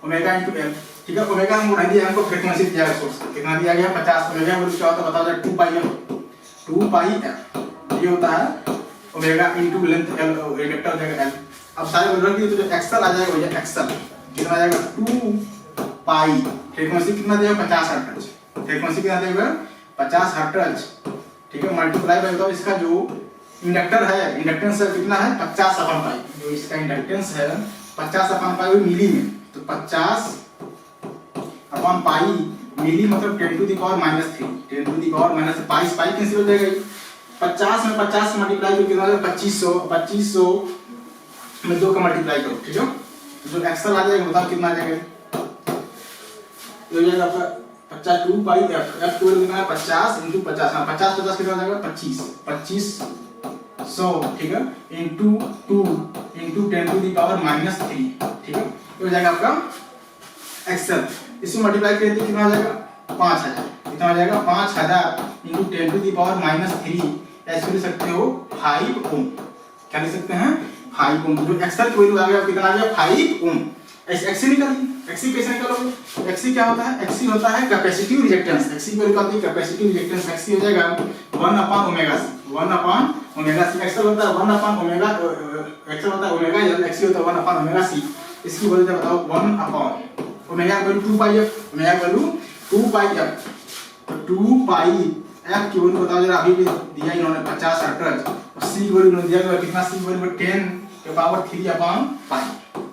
Omega into L, ठीक है। ओमेगा हमको नहीं दिया, हमको फ्रीक्वेंसी दिया है सोर्स का। कितना दिया गया? 50। ओमेगा वैल्यू क्या होता है बताओ जरा? 2 पाई f। ये होता है omega into length L inductor हो जाएगा L। अब सारे वैल्यू रख दिए तो जो XL आ जाएगा भैया XL कितना आ जाएगा? 2 पाई। फ्रीक्वेंसी कितना दिया? 50 हर्ट्ज। फ्रीक्वेंसी कितना दिया? 50 हर्ट्ज, ठीक है। मल्टीप्लाई बाय बताओ इसका जो इंडक्टर है इंडक्टेंस कितना है? 50 अपन पाई। जो इसका इंडक्टेंस है 50 अपन पाई मिली में, तो 50 अपन पाई मिली मतलब 10 to the power -3। 10 to the power -5 pi cancel हो जाएगा। 50 में 50 से मल्टीप्लाई करो कितना आ जाएगा? 2500 में 2 का मल्टीप्लाई करो, ठीक है। तो जो एक्सल आ जाएगा बताओ कितना आ जाएगा? ये हो जाएगा आपका 50 2 पाई f को कितना है? 50 into 50। हां 50 कितना आ जाएगा? 2500, ठीक है, into 2 into 10 to the power -3, ठीक है। ये हो जाएगा आपका एक्सल। इसमें मल्टीप्लाई करते कितना आ जाएगा? 5000। कितना आ जाएगा? 5000 into 10 टू द पावर -3 ऐसे लिख सकते हो 5 ओम। क्या लिख सकते हैं? 5 ओम। जो एक्सल की वैल्यू आ गया कितना आ गया? 5 ओम। एक्सी निकालिए। एक्सी कैसे निकालोगे? एक्सी क्या होता है? एक्सी होता है कैपेसिटिव रिएक्टेंस। एक्सी की वैल्यू क्या होती है? Capacitive reactance. एक्सी हो जाएगा 1/ओमेगा c। 1/ओमेगा ओमेगा सी, एक्सएल होता है 1 अपॉन ओमेगा, एक्सएल होता है ओमेगा एल, एक्सी होता है 1 अपॉन ओमेगा सी। इसकी वैल्यू बताओ 1 अपॉन ओमेगा वैल्यू 2 पाई एफ, ओमेगा वैल्यू 2 पाई एफ, तो 2 पाई एफ की वैल्यू बताओ जरा, अभी भी दिया इन्होंने 50 हर्ट्ज, और सी की वैल्यू दिया गया कितना, सी की वैल्यू 10 के पावर 3 अपॉन पाई,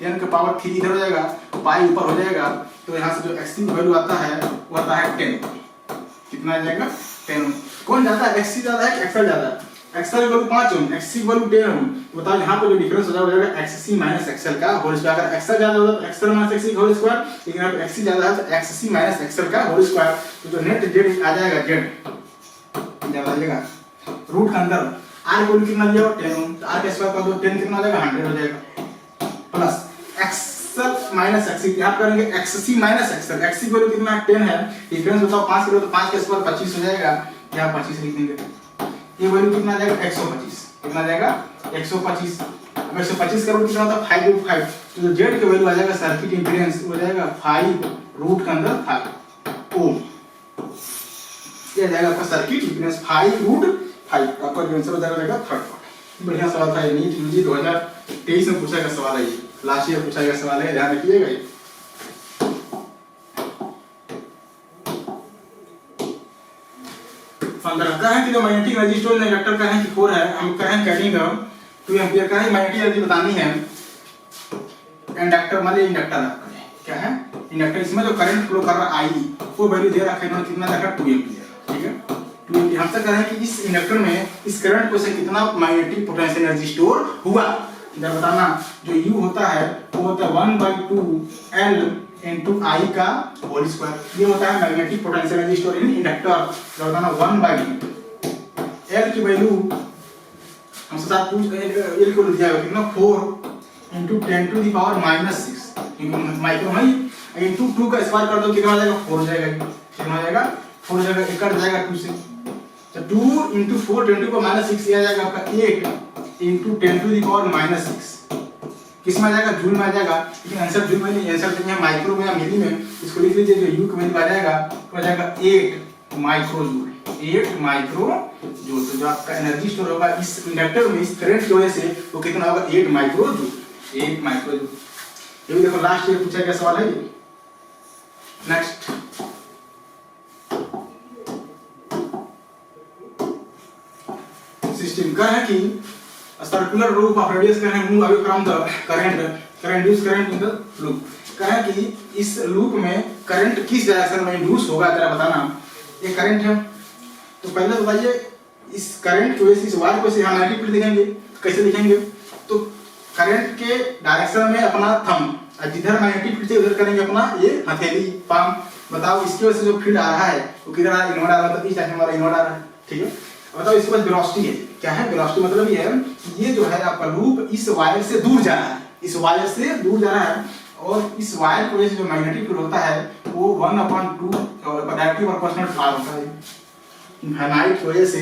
10 के पावर 3 इधर हो जाएगा, पाई ऊपर हो जाएगा, तो यहाँ से जो एक्सी वैल्यू आता है वो आता है 10, कितना आ जाएगा 10। कौन ज्यादा है, एक्सी ज्यादा है एक्सएल ज्यादा है, एक्सएल की वैल्यू 5 ओम, एक्सी की वैल्यू 10 ओम, बताओ यहाँ पे जो डिफरेंस हो जाएगा एक्ससी माइनस एक्सएल का होल स्क्वायर। अगर एक्सएल ज्यादा होगा तो एक्सएल माइनस एक्ससी का होल स्क्वायर, लेकिन अगर एक्ससी ज्यादा है तो एक्ससी माइनस एक्सएल का होल स्क्वायर, तो जो नेट जेड आ जाएगा, जेड ज्यादा आ जाएगा, रूट के अंदर आर वैल्यू कितना दिया हो 10 ओम, तो आर का स्क्वायर कर दो 10 कितना हो जाएगा 100 हो जाएगा, प्लस एक्सएल माइनस एक्ससी, यहाँ करेंगे एक्ससी माइनस एक्सएल, एक्ससी की वैल्यू कितना 10 है, डिफरेंस बताओ 5 करो तो 5 का स्क्वायर 25 हो जाएगा, यहाँ 25 लिख देंगे, ये वैल्यू कितना आ जाएगा 125, कितना आ जाएगा 125, अब 125 का रूट कितना होता है 5/5, तो जो जेड की वैल्यू आ जाएगा सर्किट इंपीडेंस हो जाएगा 5 रूट के अंदर 5 ओम, ये जाएगा आपका सर्किट इंपीडेंस 5 रूट 5, आपका आंसर हो जाएगा थर्ड पार्ट। बढ़िया सवाल था ये, नीट यूजी 2023 में पूछा गया सवाल है, ये लास्ट ईयर पूछा गया सवाल है, ध्यान रखिएगा ये। फंडा का है कि जो मैग्नेटिक रेजिस्टेंस इंडक्टर का है कि 4 है, हम कह रहे हैं कटिंग 2 एंपियर का है, मैग्नेटिक एनर्जी बतानी है, इंडक्टर मतलब इंडक्टर आपका है क्या है इंडक्टर, इसमें जो करंट फ्लो कर रहा है आई वो वैल्यू दे रखा है इन्होंने, कितना रखा 2 एंपियर, ठीक है 2 एंपियर। हमसे कह रहे हैं कि इस इंडक्टर में इस करंट को से कितना मैग्नेटिक पोटेंशियल एनर्जी स्टोर हुआ, इधर बताना। जो U होता है वो होता है 1/2 L इनटू I का होल स्क्वायर, ये होता है magnetic potential energy store in inductor, तो बताना 1/L की वैल्यू हमसे साथ पूछ L को लिख दिया कितना 4 इनटू 10 टू द पावर -6, क्योंकि माइक्रो है, इनटू 2 का स्क्वायर कर दो कितना हो जाएगा 4 हो जाएगा, कितना हो जाएगा 4 हो जाएगा, एक कट जाएगा 2 से, तो 2 इनटू 4 10 टू पावर -6 आ जाएगा आपका 8 इनटू 10 टू द पावर -6, किस में आ जाएगा जूल में आ जाएगा, लेकिन आंसर जूल में नहीं, आंसर देंगे माइक्रो में या मिली में, इसको लिख लीजिए जो U की वैल्यू आ जाएगा तो आ जाएगा 8 माइक्रो जूल, 8 माइक्रो जूल। तो जो आपका एनर्जी स्टोर होगा इस इंडक्टर में इस करंट की वजह से वो कितना होगा 8 माइक्रो जूल, 8 माइक्रो जूल। ये भी देखो लास्ट ईयर पूछा गया सवाल है ये। नेक्स्ट सिस्टम का है कि circular loop of radius current move away from the current induce current in the loop, कहा कि इस लूप में करंट किस डायरेक्शन में इंड्यूस होगा जरा बताना। ये करंट है, तो पहले बताइए इस करंट की वजह से इस वायर को से हम मैग्नेटिक फील्ड लिखेंगे, कैसे लिखेंगे, तो करंट के डायरेक्शन में अपना थंब, जिधर मैग्नेटिक फील्ड से उधर करेंगे अपना ये हथेली पाम। बताओ इसकी वजह से जो फील्ड आ रहा है वो किधर आ रहा है, इनवर्ड आ रहा है, मतलब इस डायरेक्शन हमारा इनवर्ड आ रहा है, ठीक है। बताओ इसके पास वेलोसिटी है, क्या है वेलोसिटी, मतलब ये है ये जो है आपका लूप इस वायर से दूर जा रहा है, इस वायर से दूर जा रहा है, और इस वायर की वजह से जो मैग्नेटिक फील्ड होता है वो 1/2 डायरेक्टिव प्रोपोर्शनल टू R होता है। इनफाइनाइट की वजह से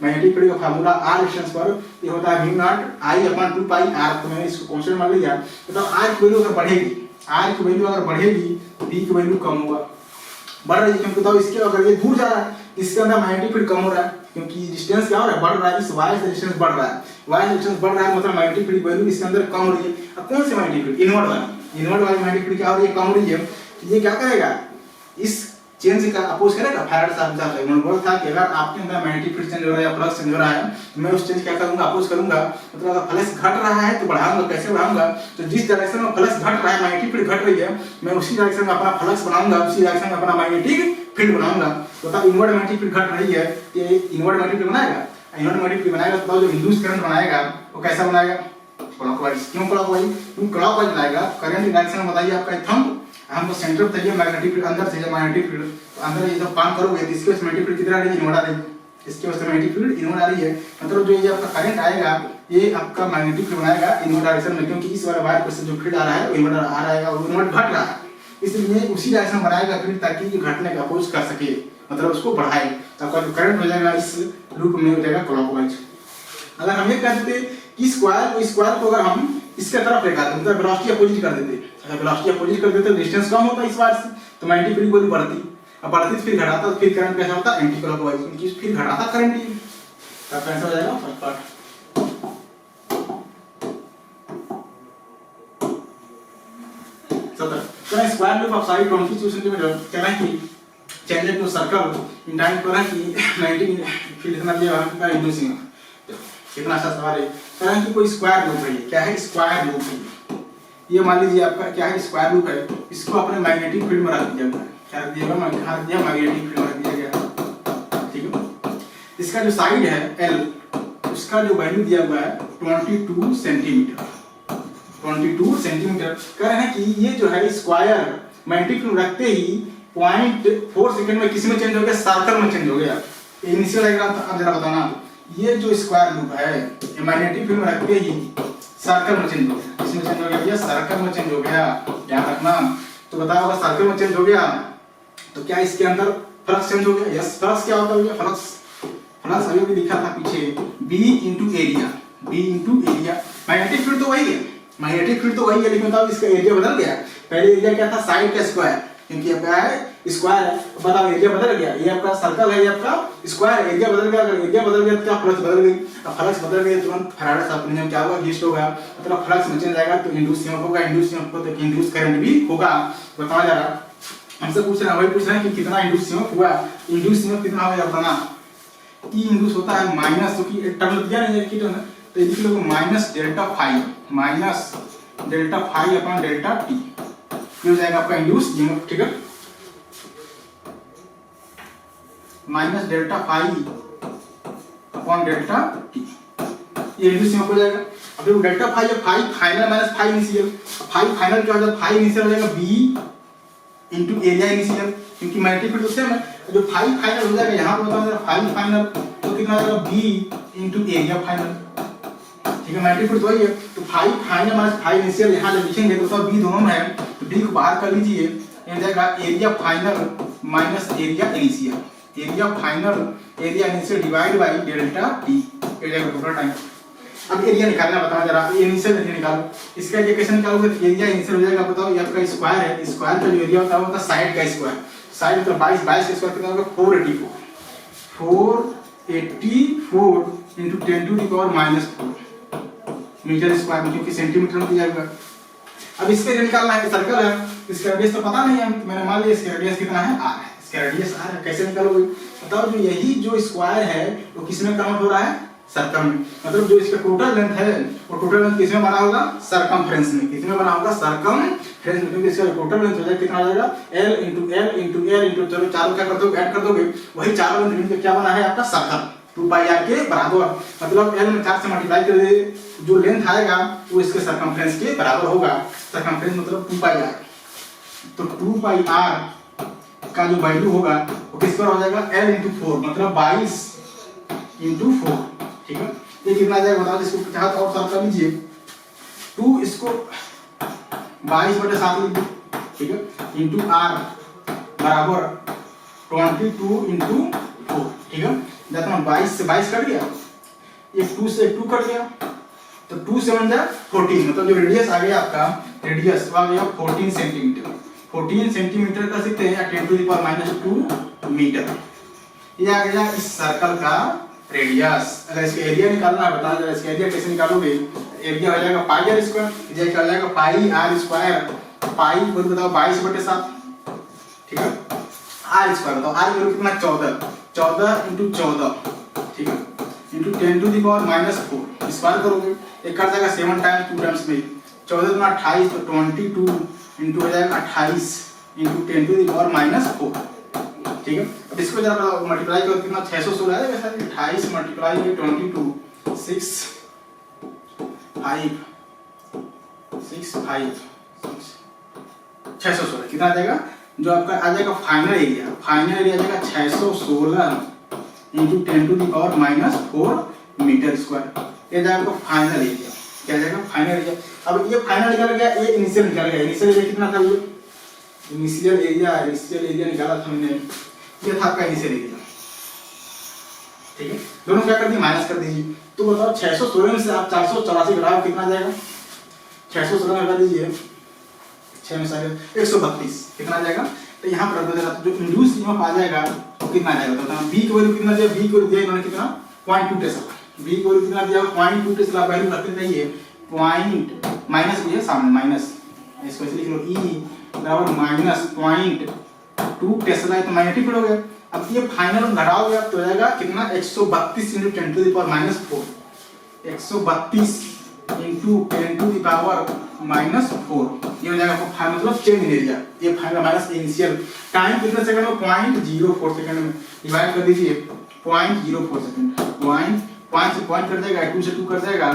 मैग्नेटिक फील्ड का फार्मूला R डिस्टेंस पर ये होता है μ0 I/2 पाई R, तो मैंने इसको कांस्टेंट मान लिया। बताओ R की वैल्यू अगर बढ़ेगी, R की वैल्यू अगर बढ़ेगी D की वैल्यू कम होगा, बढ़ रही है, क्योंकि बताओ इसके अगर ये दूर जा रहा है इसके अंदर मैग्नेटिक फील्ड कम हो रहा है, क्योंकि डिस्टेंस क्या हो रहा है बढ़ रहा है, इस वायर से डिस्टेंस बढ़ रहा है, वायर से डिस्टेंस बढ़ रहा है मतलब मैग्नेटिक फील्ड वैल्यू इसके अंदर कम हो रही है। अब कौन सी मैग्नेटिक फील्ड, इनवर्ड वाली मैग्नेटिक फील्ड क्या हो रही है, कम हो रही है, तो ये क्या करेगा इस चेंज का अपोज करेगा। फैराडे साहब का इन्वर्ड था कि अगर आपके अंदर मैग्नेटिक फील्ड चेंज हो रहा है या फ्लक्स चेंज हो रहा है तो मैं उस चेंज क्या करूंगा, अपोज करूंगा, मतलब अगर फ्लक्स घट रहा है तो बढ़ाऊंगा, कैसे बढ़ाऊंगा, तो जिस डायरेक्शन में फ्लक्स घट रहा है मैग्नेटिक फील्ड घट रही है, मैं उसी डायरेक्शन में अपना फ्लक्स बनाऊंगा, उसी डायरेक्शन में अपना मैग्नेटिक फील्ड बनाऊंगा। तो बताओ इनवर्ड मैग्नेटिक फील्ड घट रही है, ये इनवर्ड मैग्नेटिक फील्ड बनाएगा, इनवर्ड मैग्नेटिक फील्ड बनाएगा, तो जो इंड्यूस करंट बनाएगा वो कैसा बनाएगा, क्लॉकवाइज। क्यों क्लॉकवाइज, क्लॉकवाइज बनाएगा, करंट डायरेक्शन बताइए आपका थंब, हमको सेंटर चाहिए मैग्नेटिक फील्ड, अंदर चाहिए मैग्नेटिक फील्ड, तो अंदर ये जब काम करोगे तो इसके वजह से मैग्नेटिक फील्ड किधर आ रही है, इनवर्ड आ रही है, इसके वजह से मैग्नेटिक फील्ड इनवर्ड आ रही है, मतलब जो ये आपका करंट आएगा ये आपका मैग्नेटिक फील्ड बनाएगा इनवर्ड डायरेक्शन में, क्योंकि इस वाले वायर पर से जो फील्ड आ रहा है वो इनवर्ड आ रहा है और इनवर्ड घट रहा है, इसलिए उसी डायरेक्शन बनाएगा फील्ड ताकि ये घटने का अपोज कर सके, मतलब उसको बढ़ाए, तो आपका जो करंट हो जाएगा इस लूप में हो जाएगा क्लॉकवाइज। अगर हम ये कहते थे कि स्क्वायर को अगर हम इसके तरफ लेकर आते मतलब वेलोसिटी अपोजिट कर देते, अगर वेलोसिटी अपोजिट कर देते तो डिस्टेंस कम होता इस वायर से, तो मैग्नेटिक फील्ड वैल्यू बढ़ती, अब बढ़ती तो फिर घटाता, तो फिर करंट कैसा होता एंटी क्लॉकवाइज, क्योंकि फिर घटाता करंट ही। आपका आंसर हो जाएगा फर्स्ट पार्ट। सत्रह square loop of side 22 centimetre कह रहा है कि change to circle in time पर है कि 90 फील्ड इतना दिया है इंड्यूसिंग। कितना अच्छा सवाल है। कह रहा है कि कोई स्क्वायर लूप है, क्या है स्क्वायर लूप है। ये मान लीजिए आपका क्या है स्क्वायर लूप है, इसको अपने मैग्नेटिक फील्ड में रख दिया गया, क्या रख दिया गया, कहां रख दिया, मैग्नेटिक फील्ड में रख दिया गया। ठीक है, इसका जो साइड है L, उसका जो वैल्यू दिया हुआ है 22 सेंटीमीटर। 22 सेंटीमीटर। कह रहे हैं कि ये जो है स्क्वायर मैग्नेटिक फील्ड रखते ही 0.4 सेकंड में किस में चेंज हो गया, सर्कल में चेंज हो गया। इनिशियल डायग्राम अब जरा बताना, ये जो स्क्वायर लूप है ये मैग्नेटिक फील्ड में रखते ही सर्कल में चेंज हो गया। किसमें चेंज हो गया, ये सर्कल में चेंज हो गया, ध्यान रखना। तो बताओ अगर सर्कल में चेंज हो गया तो क्या इसके अंदर फ्लक्स चेंज हो गया। यस, फ्लक्स क्या होता है, फ्लक्स फ्लक्स अभी भी लिखा था पीछे B into area, B into area. Magnetic field तो वही है, मैग्नेटिक फील्ड तो वही है, लेकिन बताओ इसका एरिया बदल गया। पहले एरिया क्या था, साइड का स्क्वायर, क्योंकि आपका है स्क्वायर है। बताओ एरिया बदल गया, ये आपका सर्कल है, ये आपका स्क्वायर, एरिया बदल गया। अगर एरिया बदल गया तो क्या फ्लक्स बदल गई। अब फ्लक्स बदल गई तुरंत फैराडे सा नियम क्या होगा, ईस्ट होगा, मतलब फ्लक्स में चेंज आएगा तो इंड्यूस ईएमएफ होगा, इंड्यूस ईएमएफ को तो इंड्यूस करंट भी होगा। बताया जा रहा हमसे पूछ रहे हैं, वही पूछ रहे हैं कि कितना इंड्यूस ईएमएफ हुआ, इंड्यूस ईएमएफ कितना होगा बताना। ई इंड्यूस होता है माइनस, क्योंकि एक टर्म दिया नहीं है कीटोन, तो ये लिख लो minus delta phi, minus delta phi upon delta T, ये हो जाएगा आपका इंड्यूस ईएमएफ। ठीक है, minus delta phi upon delta T, ये इंड्यूस ईएमएफ हो जाएगा। अब देखो डेल्टा फाई है, phi final minus phi initial, phi final क्या हो जाएगा, फाई इनिशियल हो जाएगा बी इंटू एरिया इनिशियल, क्योंकि मैग्नेटिक फील्ड सेम है। जो फाई फाइनल हो जाएगा यहाँ पे बताओ जरा, फाई फाइनल तो कितना आ जाएगा बी इंटू एरिया फाइनल। ठीक है, मैग्नेटिक फील्ड तो वही है, तो phi final minus phi initial यहाँ जब लिखेंगे तो सब बी दोनों में है, तो बी को बाहर कर लीजिए, ये जाएगा area final minus area initial, area final area initial divide by delta T, area का टोटल टाइम। अब एरिया निकालना बताओ जरा, इनिशियल एरिया निकालो। इसका एरिया कैसे निकालोगे, तो एरिया इनिशियल हो जाएगा, बताओ ये आपका स्क्वायर है, स्क्वायर का जो एरिया होता है वो होता है साइड का स्क्वायर, साइड मतलब 22 का स्क्वायर कितना होगा 484, 484 into 10 to the power -4 metre square, क्योंकि सेंटीमीटर में दिया हुआ। अब इसके एरिया निकालना है, सर्कल है, इसका रेडियस तो पता नहीं है, मैंने मान लिया इसका रेडियस कितना है r है, इसका रेडियस r है। कैसे निकालोगे बताओ, जो यही जो स्क्वायर है वो किस में कन्वर्ट हो रहा है, सर्कम में, मतलब जो इसका टोटल लेंथ है वो टोटल लेंथ किस में बना होगा, सरकमफ्रेंस में। किस में बना होगा, सरकमफ्रेंस में, क्योंकि इसका टोटल लेंथ हो जाएगा कितना हो जाएगा L into L into L into, चलो चारों क्या कर दोगे, ऐड कर दोगे, वही चारों लेंथ मिलकर क्या बना है आपका सर्कल, 2 पाई r के बराबर। मतलब L में 4 से मल्टीप्लाई कर दे, जो लेंथ आएगा वो इसके सरकमफ्रेंस के बराबर होगा। सरकमफ्रेंस मतलब 2 पाई r, तो 2 पाई r का जो वैल्यू होगा वो किस पर हो जाएगा, L इंटू 4, मतलब 22 इंटू 4। ठीक है, ये कितना आ जाएगा बताओ, इसको चाहे तो और सॉल्व कर लीजिए, 2 इसको 22/7 लिख दो, ठीक है, इंटू r बराबर 22 इंटू 4। ठीक है, जब 22 से 22 कट गया, ये 2 से 2 कट गया, तो 2 से 1 जा 14, मतलब जो रेडियस आ गया आपका, रेडियस आ गया 14 सेंटीमीटर। 14 सेंटीमीटर कर सकते हैं, 10 to the power -2 मीटर। ये आ गया इस सर्कल का रेडियस। अगर इसका एरिया निकालना है बता जरा, इसका एरिया कैसे निकालोगे, एरिया हो जाएगा पाई r स्क्वायर, ये क्या हो जाएगा पाई r स्क्वायर, पाई को बताओ 22/7, ठीक है, r स्क्वायर बताओ, r वैल्यू कितना 14 इंटू 14, ठीक है, into 10 to the power -4, square करोगे एक कर जाएगा 7 टाइम्स 2 टाइम्स में, 14 दूना 28, तो 22 इंटू हो जाएगा 28 इंटू 10 to the power -4। ठीक है, अब इसको जरा मल्टीप्लाई करो, कितना 616 आएगा सर, 28 मल्टीप्लाई बाय 22 6 5 616 कितना आ जाएगा, जो आपका आ जाएगा फाइनल एरिया आ जाएगा 616 into 10 to the power -4 metre square. ये जाएगा आपका फाइनल एरिया, क्या जाएगा फाइनल एरिया। अब ये फाइनल निकल गया, ये इनिशियल निकल गया। इनिशियल एरिया कितना था, ये इनिशियल एरिया निकाला था हमने, ये था आपका इनिशियल एरिया। ठीक है, दोनों क्या कर दिए, माइनस कर दीजिए। तो बताओ 616 में से आप 484 घटाओ कितना आ जाएगा, 616 में घटा दीजिए 6 में से 132 कितना आ जाएगा। तो यहाँ पर जो इंड्यूस ईएमएफ आ जाएगा तो कितना आ जाएगा, तो बी की वैल्यू कितना दिया, बी की वैल्यू दिया इन्होंने कितना 0.2 टेस्ला, v को कितना दिया 0.2 टेस्ला, वैल्यू रखते चाहिए पॉइंट माइनस भी है सामने माइनस, इसको ऐसे लिख लो e बराबर माइनस 0.2 टेस्ला, तो मैग्नेटिक फील्ड हो गया। अब ये फाइनल घटाओगे तो हो जाएगा कितना 132 × 10⁻⁴, 132 × 10⁻⁴, ये हो जाएगा आपको मतलब चेंज इन एरिया, ये फाइनल माइनस इनिशियल टाइम कितने सेकंड में 0.04 सेकंड में डिवाइड कर दीजिए 0.04 सेकंड, 5 से पॉइंट कर जाएगा, 2 से 2 कर जाएगा,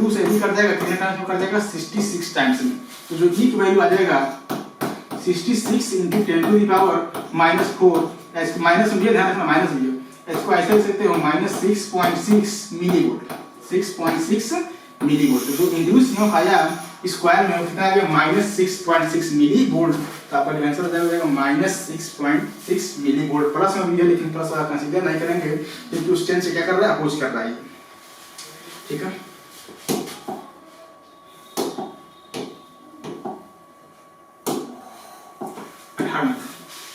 2 से भी कर जाएगा, कितने टाइम्स में कर जाएगा 66 टाइम्स में। तो जो e की वैल्यू आ जाएगा 66 × 10⁻⁴, इसको माइनस में ध्यान रखना, माइनस में इसको ऐसे लिख सकते हो -6.6 मिलीवोल्ट, 6.6 मिलीवोल्ट। तो जो इंड्यूस ईएमएफ आया स्क्वायर में कितना आ गया -6.6 मिलीवोल्ट, तो आपका आंसर हो जाएगा -6.6 मिलीवोल्ट। प्लस में भी है लेकिन प्लस वाला कंसीडर नहीं करेंगे क्योंकि उस टेंस से क्या कर रहा है, अपोज कर रहा है, ठीक है।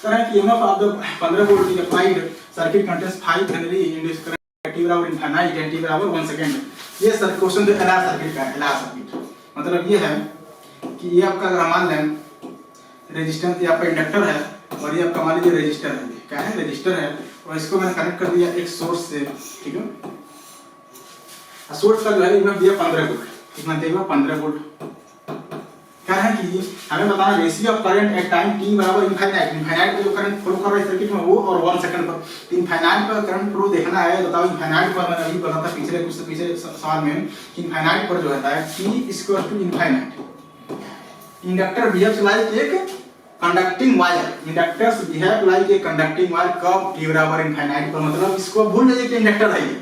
Current EMF of the 15 volt is applied circuit contains 5 Henry induced current t बराबर infinite and t बराबर 1 सेकंड। ये सर क्वेश्चन जो एलआर सर्किट का है, एलआर सर्किट मतलब ये है कि ये आपका अगर मान लें रेजिस्टेंस, ये आपका इंडक्टर है और ये आपका मान लीजिए रेजिस्टर है, क्या है रेजिस्टर है, और इसको मैंने कनेक्ट कर दिया एक सोर्स से, ठीक है। सोर्स का जो है इनमें दिया 15 वोल्ट, कितना देगा 15 वोल्ट। क्या है कि हमें बताना ratio of current at time t बराबर इनफाइनाइट, इनफाइनाइट पे जो करंट फ्लो कर रहा है सर्किट में वो और 1 सेकंड पर। इनफाइनाइट पर करंट फ्लो देखना है, बताओ इनफाइनाइट पर मैंने अभी बताया था पिछले कुछ पीछे सवाल में कि इनफाइनाइट पर जो होता है t = infinite. Inductor behaves like एक conducting wire, inductors behave like a conducting wire कब t बराबर इनफाइनाइट पर, मतलब इसको भूल जाइए कि इंडक्टर है ये,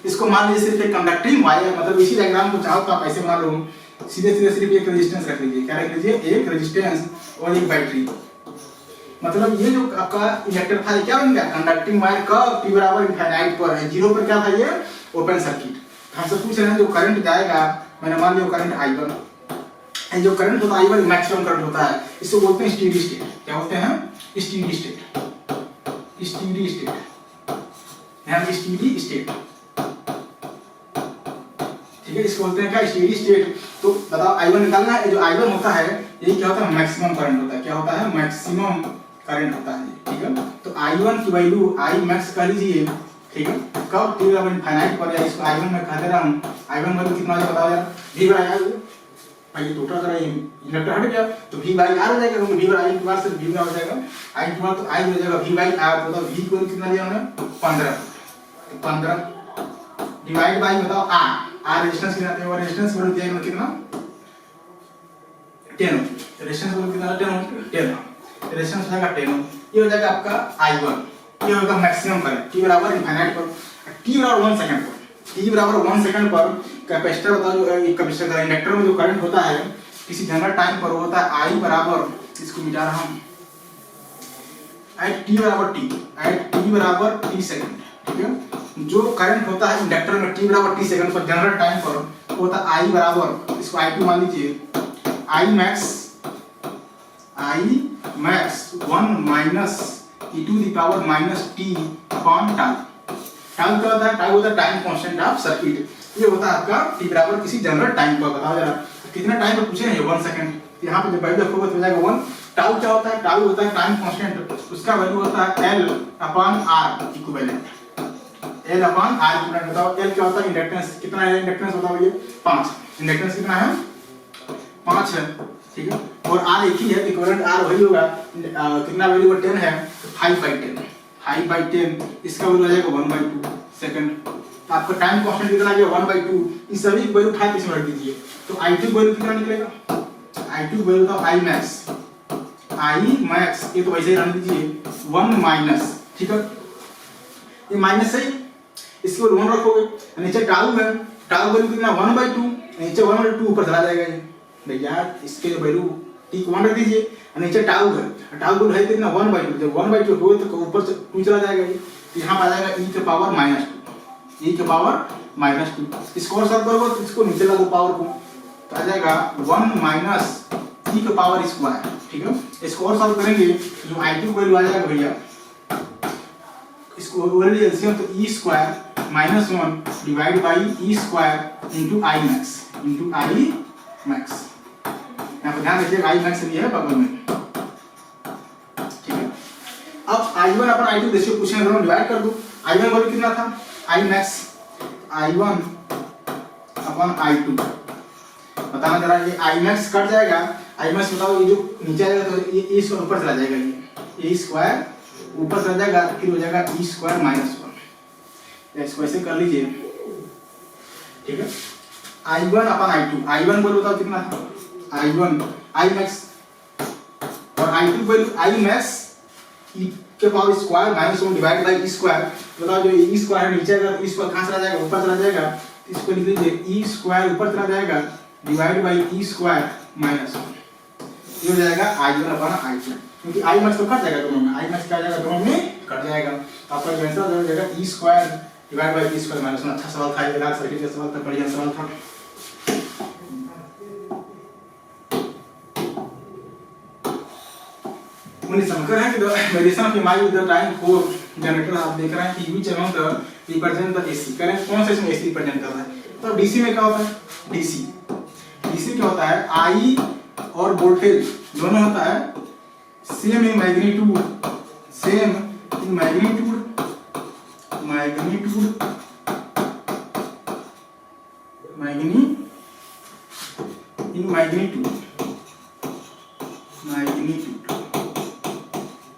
इसको मान लीजिए सिर्फ एक कंडक्टिंग वायर, मतलब इसी डायग्राम को चाहो तो आप ऐसे बना लो, सीधे सीधे सिर्फ एक रेजिस्टेंस रख लीजिए, क्या रख लीजिए एक रेजिस्टेंस और एक बैटरी, मतलब ये जो आपका इंडक्टर था ये क्या बन गया कंडक्टिंग वायर कब t बराबर इनफाइनाइट पर है, 0 पर क्या था ये ओपन सर्किट। हमसे पूछ रहे हैं जो करंट जाएगा, मैंने मान लिया करंट I1, जो करंट होता है I1 मैक्सिमम करंट होता है, इसको बोलते हैं स्टेडी स्टेट, क्या बोलते हैं स्टेडी स्टेट, स्टेडी स्टेट, यहाँ स्टेडी स्टेट, ठीक है, इसको बोलते हैं क्या स्टेडी स्टेट। तो बताओ I1 निकालना है, जो I1 होता है यही क्या होता है मैक्सिमम करंट होता है, क्या होता है मैक्सिमम करंट होता है, ठीक है। तो I1 की वैल्यू I मैक्स कर लीजिए, ठीक है, कब t बराबर इनफाइनाइट पर है, इसको I1 में कहते रहा हूं, I1 वैल्यू कितना है बताओ यार, v बराबर भाई टोटल अगर इंडक्टर हट गया तो v बाई r हो जाएगा, क्योंकि v बराबर I के बाद से v हो जाएगा, I के बाद तो I हो जाएगा v बाई r, तो v को कितना दिया हमने 15, तो 15 डिवाइड बाय बताओ r रेजिस्टेंस कितना है, और रेजिस्टेंस वैल्यू दिया है कितना 10, रेजिस्टेंस वैल्यू कितना 10, रेजिस्टेंस हो जाएगा 10, ये हो जाएगा आपका I1, ये होगा मैक्सिमम करंट t बराबर इनफाइनाइट पर, t बराबर 1 सेकंड पर, t बराबर 1 सेकंड पर कैपेसिटर बताओ जो कैपेसिटर का इंडक्टर में जो करंट होता है किसी जनरल टाइम पर होता है I बराबर, इसको मिटा रहा हूं, एट t बराबर t सेकंड, ठीक है। जो करंट होता है इंडक्टर में t बराबर t सेकंड पर जनरल टाइम पर होता है I बराबर, इसको I2 मान लीजिए, I max 1 minus e to the power minus t upon tau. Tau क्या होता है, टाउ होता है टाइम कांस्टेंट ऑफ सर्किट, ये होता है आपका t बराबर किसी जनरल टाइम पर, बताओ जरा कितना टाइम पर पूछे हैं, ये 1 सेकंड, यहाँ पे जब वैल्यू रखोगे तो हो जाएगा 1। टाउ क्या होता है, टाउ होता है टाइम कांस्टेंट, उसका वैल्यू होता है l upon r equivalent, l upon r equivalent. बताओ l क्या होता है इंडक्टेंस, कितना है इंडक्टेंस बताओ ये 5, इंडक्टेंस कितना है 5 है, ठीक है, और r एक ही है, इक्विवेलेंट r वही होगा, कितना वैल्यू 10 है, 5/10, इसका वैल्यू आ जाएगा 1/2 सेकंड। आपका टाइम कांस्टेंट कितना आ गया 1/2, इन सभी की वैल्यू उठा के इसमें रख दीजिए, तो I2 वैल्यू कितना निकलेगा, I2 वैल्यू था I max, ये तो वैसे ही रहने दीजिए 1 माइनस, ठीक है, ये माइनस है, इसको 1 रखोगे, नीचे टाउ है, टाउ वैल्यू कितना 1/2, नीचे 1/2 ऊपर चला जाएगा ये भैया, इसके वैल्यू t को 1 रख दीजिए, नीचे टाउ है, टाउ वैल्यू है कितना 1/2, जब 1/2 हो तो ऊपर से 2 चला जाएगा ये, यहाँ पर आ जाएगा e के पावर -2, e के पावर -2, इसको और सॉल्व करोगे तो इसको नीचे लागू पावर को, तो आ जाएगा 1 माइनस e के पावर स्क्वायर, ठीक है। इसको और सॉल्व करेंगे तो जो I2 वैल्यू आ जाएगा भैया, इसको वैल्यू एलसीएम तो e square -1 divide by E square into I max यहाँ पर ध्यान रखिएगा आई मैक्स भी है बगल में, ठीक है। अब I1 अपन I2 देखिए पूछे दोनों डिवाइड कर दो। I1 वैल्यू कितना था I max, I1 upon I2 बताना जरा, ये I मैक्स कट जाएगा, I मैक्स बताओ ये जो नीचे आएगा तो ये इस ऊपर चला जाएगा, ये स्क्वायर ऊपर चला जाएगा, फिर हो जाएगा ई स्क्वायर -1। इसको ऐसे कर लीजिए, ठीक है। I1 अपन I2, I1 वैल्यू बताओ कितना था I1 I मैक्स और I2 value I max e के power square -1 divide by E square. बताओ जो ई स्क्वायर है नीचे अगर ई स्क्वायर कहां चला जाएगा, ऊपर चला जाएगा, इसको लिख लीजिए ई स्क्वायर ऊपर चला जाएगा डिवाइड बाय ई स्क्वायर -1, ये हो जाएगा I1 अपॉन I2, क्योंकि I मैक्स तो कट जाएगा दोनों में, I मैक्स क्या जाएगा दोनों में कट जाएगा। आपका आंसर हो जाएगा E square divide by E square -1। अच्छा सवाल था, ये लाल सर्किट का सवाल था, बढ़िया सवाल था। उन्हें समझकर है कि the variation of EMI with the time for generator आप देख रहे हैं कि which amount represent the AC, करें कौन सा इसमें AC रिप्रेजेंट कर रहा है। तो DC में क्या होता है, DC क्या होता है, I और वोल्टेज दोनों होता है सेम इन मैग्नीट्यूड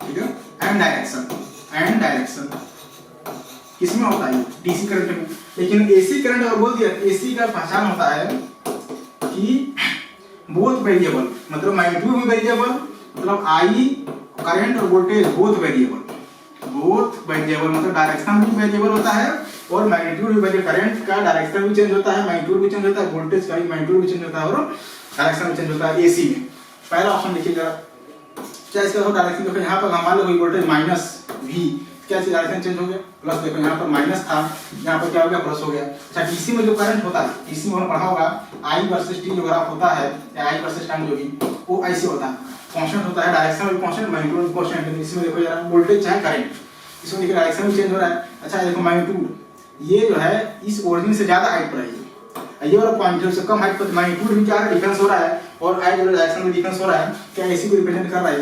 ठीक है, एंड डायरेक्शन किसमें होता है DC करंट में। लेकिन AC करंट और बोल दिया, AC का पहचान होता है कि बोथ वेरिएबल, मतलब मैग्नीट्यूड भी वेरिएबल, मतलब I करंट और वोल्टेज बोथ वेरिएबल मतलब डायरेक्शन भी वेरिएबल होता है और मैग्नीट्यूड भी वेरिएबल, करंट का डायरेक्शन भी चेंज होता है, मैग्नीट्यूड भी चेंज होता है, वोल्टेज का भी मैग्नीट्यूड भी चेंज होता है और डायरेक्शन भी चेंज होता है AC में। पहला ऑप्शन देखिए जरा, क्या इसका डायरेक्शन देखो, यहाँ पर मान लो कोई वोल्टेज -V, क्या इसका डायरेक्शन चेंज हो गया, प्लस देखो यहाँ पर माइनस था, यहाँ पर क्या हो गया प्लस हो गया। अच्छा DC में जो करंट होता है, DC में पढ़ा होगा I वर्सेस T जो ग्राफ होता है, या I वर्सेस टाइम जो भी, वो ऐसे होता है, कांस्टेंट होता है, डायरेक्शन भी कांस्टेंट, मैग्नीट्यूड भी कांस्टेंट। इसमें देखो जरा वोल्टेज चाहे करंट, इसमें देखिए डायरेक्शन भी चेंज हो रहा है। अच्छा देखो मैग्नीट्यूड, ये जो है इस ओरिजिन से ज्यादा हाइट पर है, ये वाला पॉइंट से कम हाइट पर, मैग्नीट्यूड भी क्या है डिफरेंस हो रहा है, और I जो डायरेक्शन में डिफरेंस हो रहा है, क्या AC को रिप्रेजेंट कर रहा है।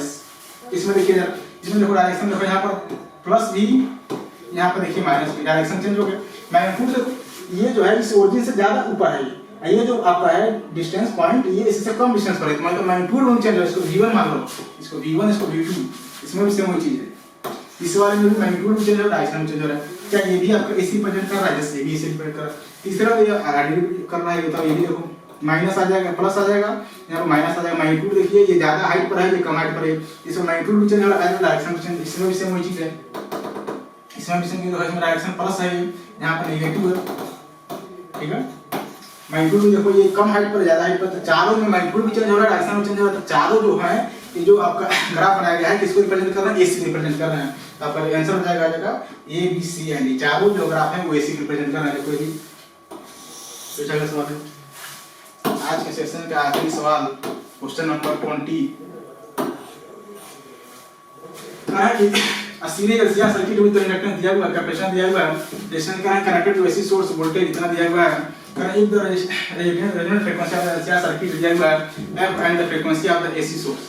इसमें देखिए जरा, इसमें देखो डायरेक्शन देखो, यहाँ पर प्लस V, यहाँ पर देखिए माइनस V, डायरेक्शन चेंज हो गया। मैग्नीट्यूड देखो ये जो है इस ओरिजिन से ज्यादा ऊपर है, ये जो आपका है डिस्टेंस पॉइंट, ये इससे कम डिस्टेंस पर है, तो मतलब मैग्नीट्यूड चेंज हो, इसको V1 मान लो, इसको V1 इसको V2, इसमें भी सेम वही चीज है। इस वाले में भी मैग्नीट्यूड भी चेंज हो रहा है, डायरेक्शन भी चेंज हो रहा है। क्या ये भी आपका AC रिप्रेजेंट कर रहा है, जैसे भी AC रिप्रेजेंट कर रहा है। तीसरा ये आइडेंटिटी कर रहा है, तो ये भी देखो माइनस आ जाएगा प्लस आ जाएगा, यहाँ पर माइनस आ जाएगा। मैग्नीट्यूड देखिए ये ज्यादा हाइट पर है, ये कम हाइट पर है, इसमें मैग्नीट्यूड भी चेंज हो रहा है, डायरेक्शन भी चेंज, इसमें भी सेम वही चीज है, इसमें भी सेम, इसमें डायरेक्शन प्लस है, यहाँ पर नेगेटिव है, ठीक है। मैग्नीट्यूड देखो ये कम हाइट पर ज्यादा हाइट पर, चारों में मैग्नीट्यूड भी चेंज हो रहा है, डायरेक्शन भी चेंज हो रहा है। तो चारों जो है ये जो आपका ग्राफ बनाया गया है किसको रिप्रेजेंट कर रहा है, AC रिप्रेजेंट कर रहे हैं। तो आपका आंसर हो जाएगा A B C and D, चारों जो ग्राफ है वो AC रिप्रेजेंट कर रहे हैं। कोई भी पूछा गया सवाल है आज के सेशन का आखिरी सवाल, क्वेश्चन नंबर 20 कहा है कि a series LCR circuit with inductance दिया हुआ है, कैपेसिटेंस दिया हुआ है, रेजिस्टेंस का है connected to AC source, voltage इतना दिया हुआ है, करें if the resonant frequency of the LCR circuit दिया हुआ है f and the frequency of the AC source.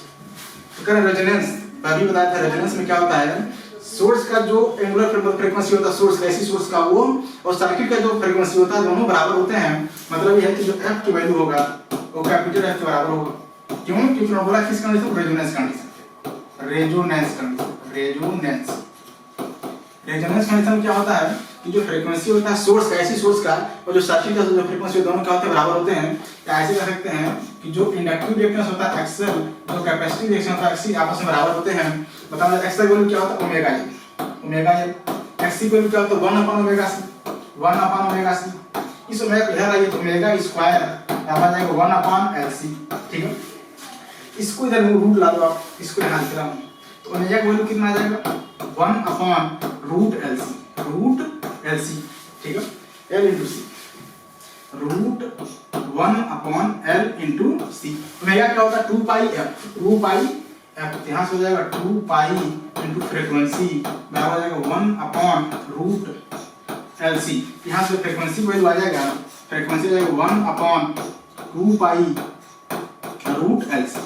तो करें रेजोनेंस, अभी बताया था रेजोनेंस में क्या होता है, सोर्स का जो एंगुलर फ्रीक्वेंसी होता है सोर्स AC सोर्स का वो, और सर्किट का जो फ्रीक्वेंसी होता है दोनों बराबर होते हैं। मतलब ये है कि जो f की वैल्यू होगा वो कैपिटल F के बराबर होगा। क्यों? क्योंकि मैं बोला किस condition, resonance condition, resonance condition क्या होता है कि जो फ्रीक्वेंसी होता है सोर्स का AC सोर्स का और जो सर्किट का जो फ्रीक्वेंसी दोनों क्या होते हैं बराबर होते हैं। या ऐसे कह सकते हैं कि जो इंडक्टिव रिएक्टेंस होता है XL, जो कैपेसिटिव रिएक्शन होता है XC आपस में बराबर होते हैं। बताओ XL वैल्यू क्या होता है ओमेगा L, XC वैल्यू क्या होता है 1/ओमेगा C। इस ओमेगा इधर आइए तो ओमेगा स्क्वायर यहाँ आ जाएगा 1/LC, ठीक है। इसको इधर रूट ला दो आप, इसको यहाँ लिख रहा हूँ, तो ओमेगा का वैल्यू कितना आ जाएगा 1/√LC, ठीक है, L into C, √1/L into C। Omega क्या होता है 2πf, यहाँ से हो जाएगा 2π into फ्रीक्वेंसी बराबर हो जाएगा 1/√LC LC, यहाँ से फ्रीक्वेंसी वैल्यू आ जाएगा, फ्रीक्वेंसी आ जाएगा 1/2π√LC।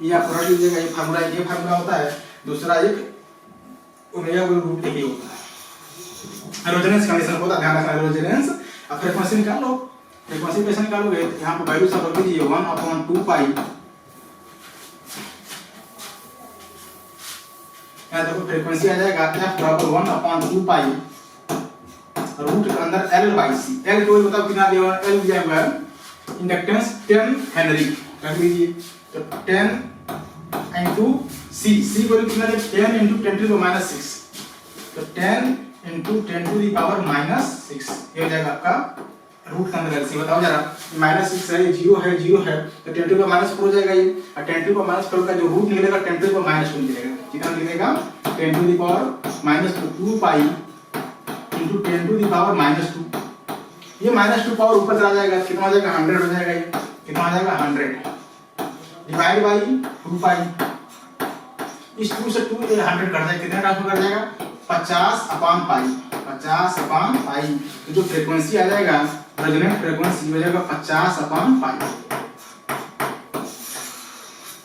ये आप रख लीजिएगा, ये फार्मूला होता है। दूसरा एक ओमेगा को रूट ही होता है, रेजोनेंस कंडीशन होता है, ध्यान रखना रेजोनेंस। अब फ्रीक्वेंसी निकाल लो, फ्रीक्वेंसी कैसे निकालोगे, यहाँ पे वैल्यू सब रख दीजिए 1/2π, यहाँ देखो फ्रीक्वेंसी आ जाएगा f बराबर 1/2π रूट के अंदर L/C। L को बताओ कितना दिया हुआ है, L दिया हुआ है इंडक्टेंस 10 हेनरी, रख लीजिए। तो 10 into C को कितना है, 10 into 10 to the minus 6, तो 10 into 10 to the power minus 6, ये हो जाएगा आपका रूट के अंदर LC। बताओ जरा, -6 है, 0 है, 0 है, तो 10 to the minus 4 हो जाएगा ये, और 10 to the minus 4 का जो रूट निकलेगा 10 to the minus 2 निकलेगा। कितना निकलेगा, 10 to the power minus 2π into 10 to the power minus 2। ये -2 पावर ऊपर चला जाएगा, कितना हो जाएगा, 100 हो जाएगा। ये कितना हो जाएगा, 100 डिवाइड बाई 2π, इस 2 से 2 100 कट जाएगा, कितना ट्रांसफर कर जाएगा, 50/π, 50/π। तो जो फ्रीक्वेंसी आ जाएगा, रेजोनेंट फ्रीक्वेंसी हो जाएगा 50/π।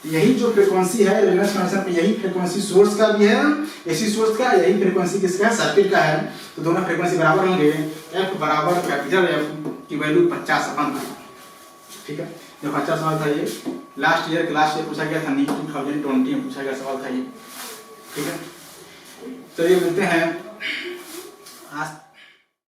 यही जो फ्रीक्वेंसी है रेजोनेंस फंक्शन पे, यही फ्रीक्वेंसी सोर्स का भी है, एसी सोर्स का, यही फ्रीक्वेंसी किसका है, सर्किट का है। तो दोनों फ्रीक्वेंसी बराबर होंगे, f बराबर कैपिटल F की वैल्यू 50/π, ठीक है। जो 50 सवाल था ये लास्ट ईयर पूछा गया था, नीट 2020 में पूछा गया सवाल था ये, ठीक है। तो ये मिलते हैं आज।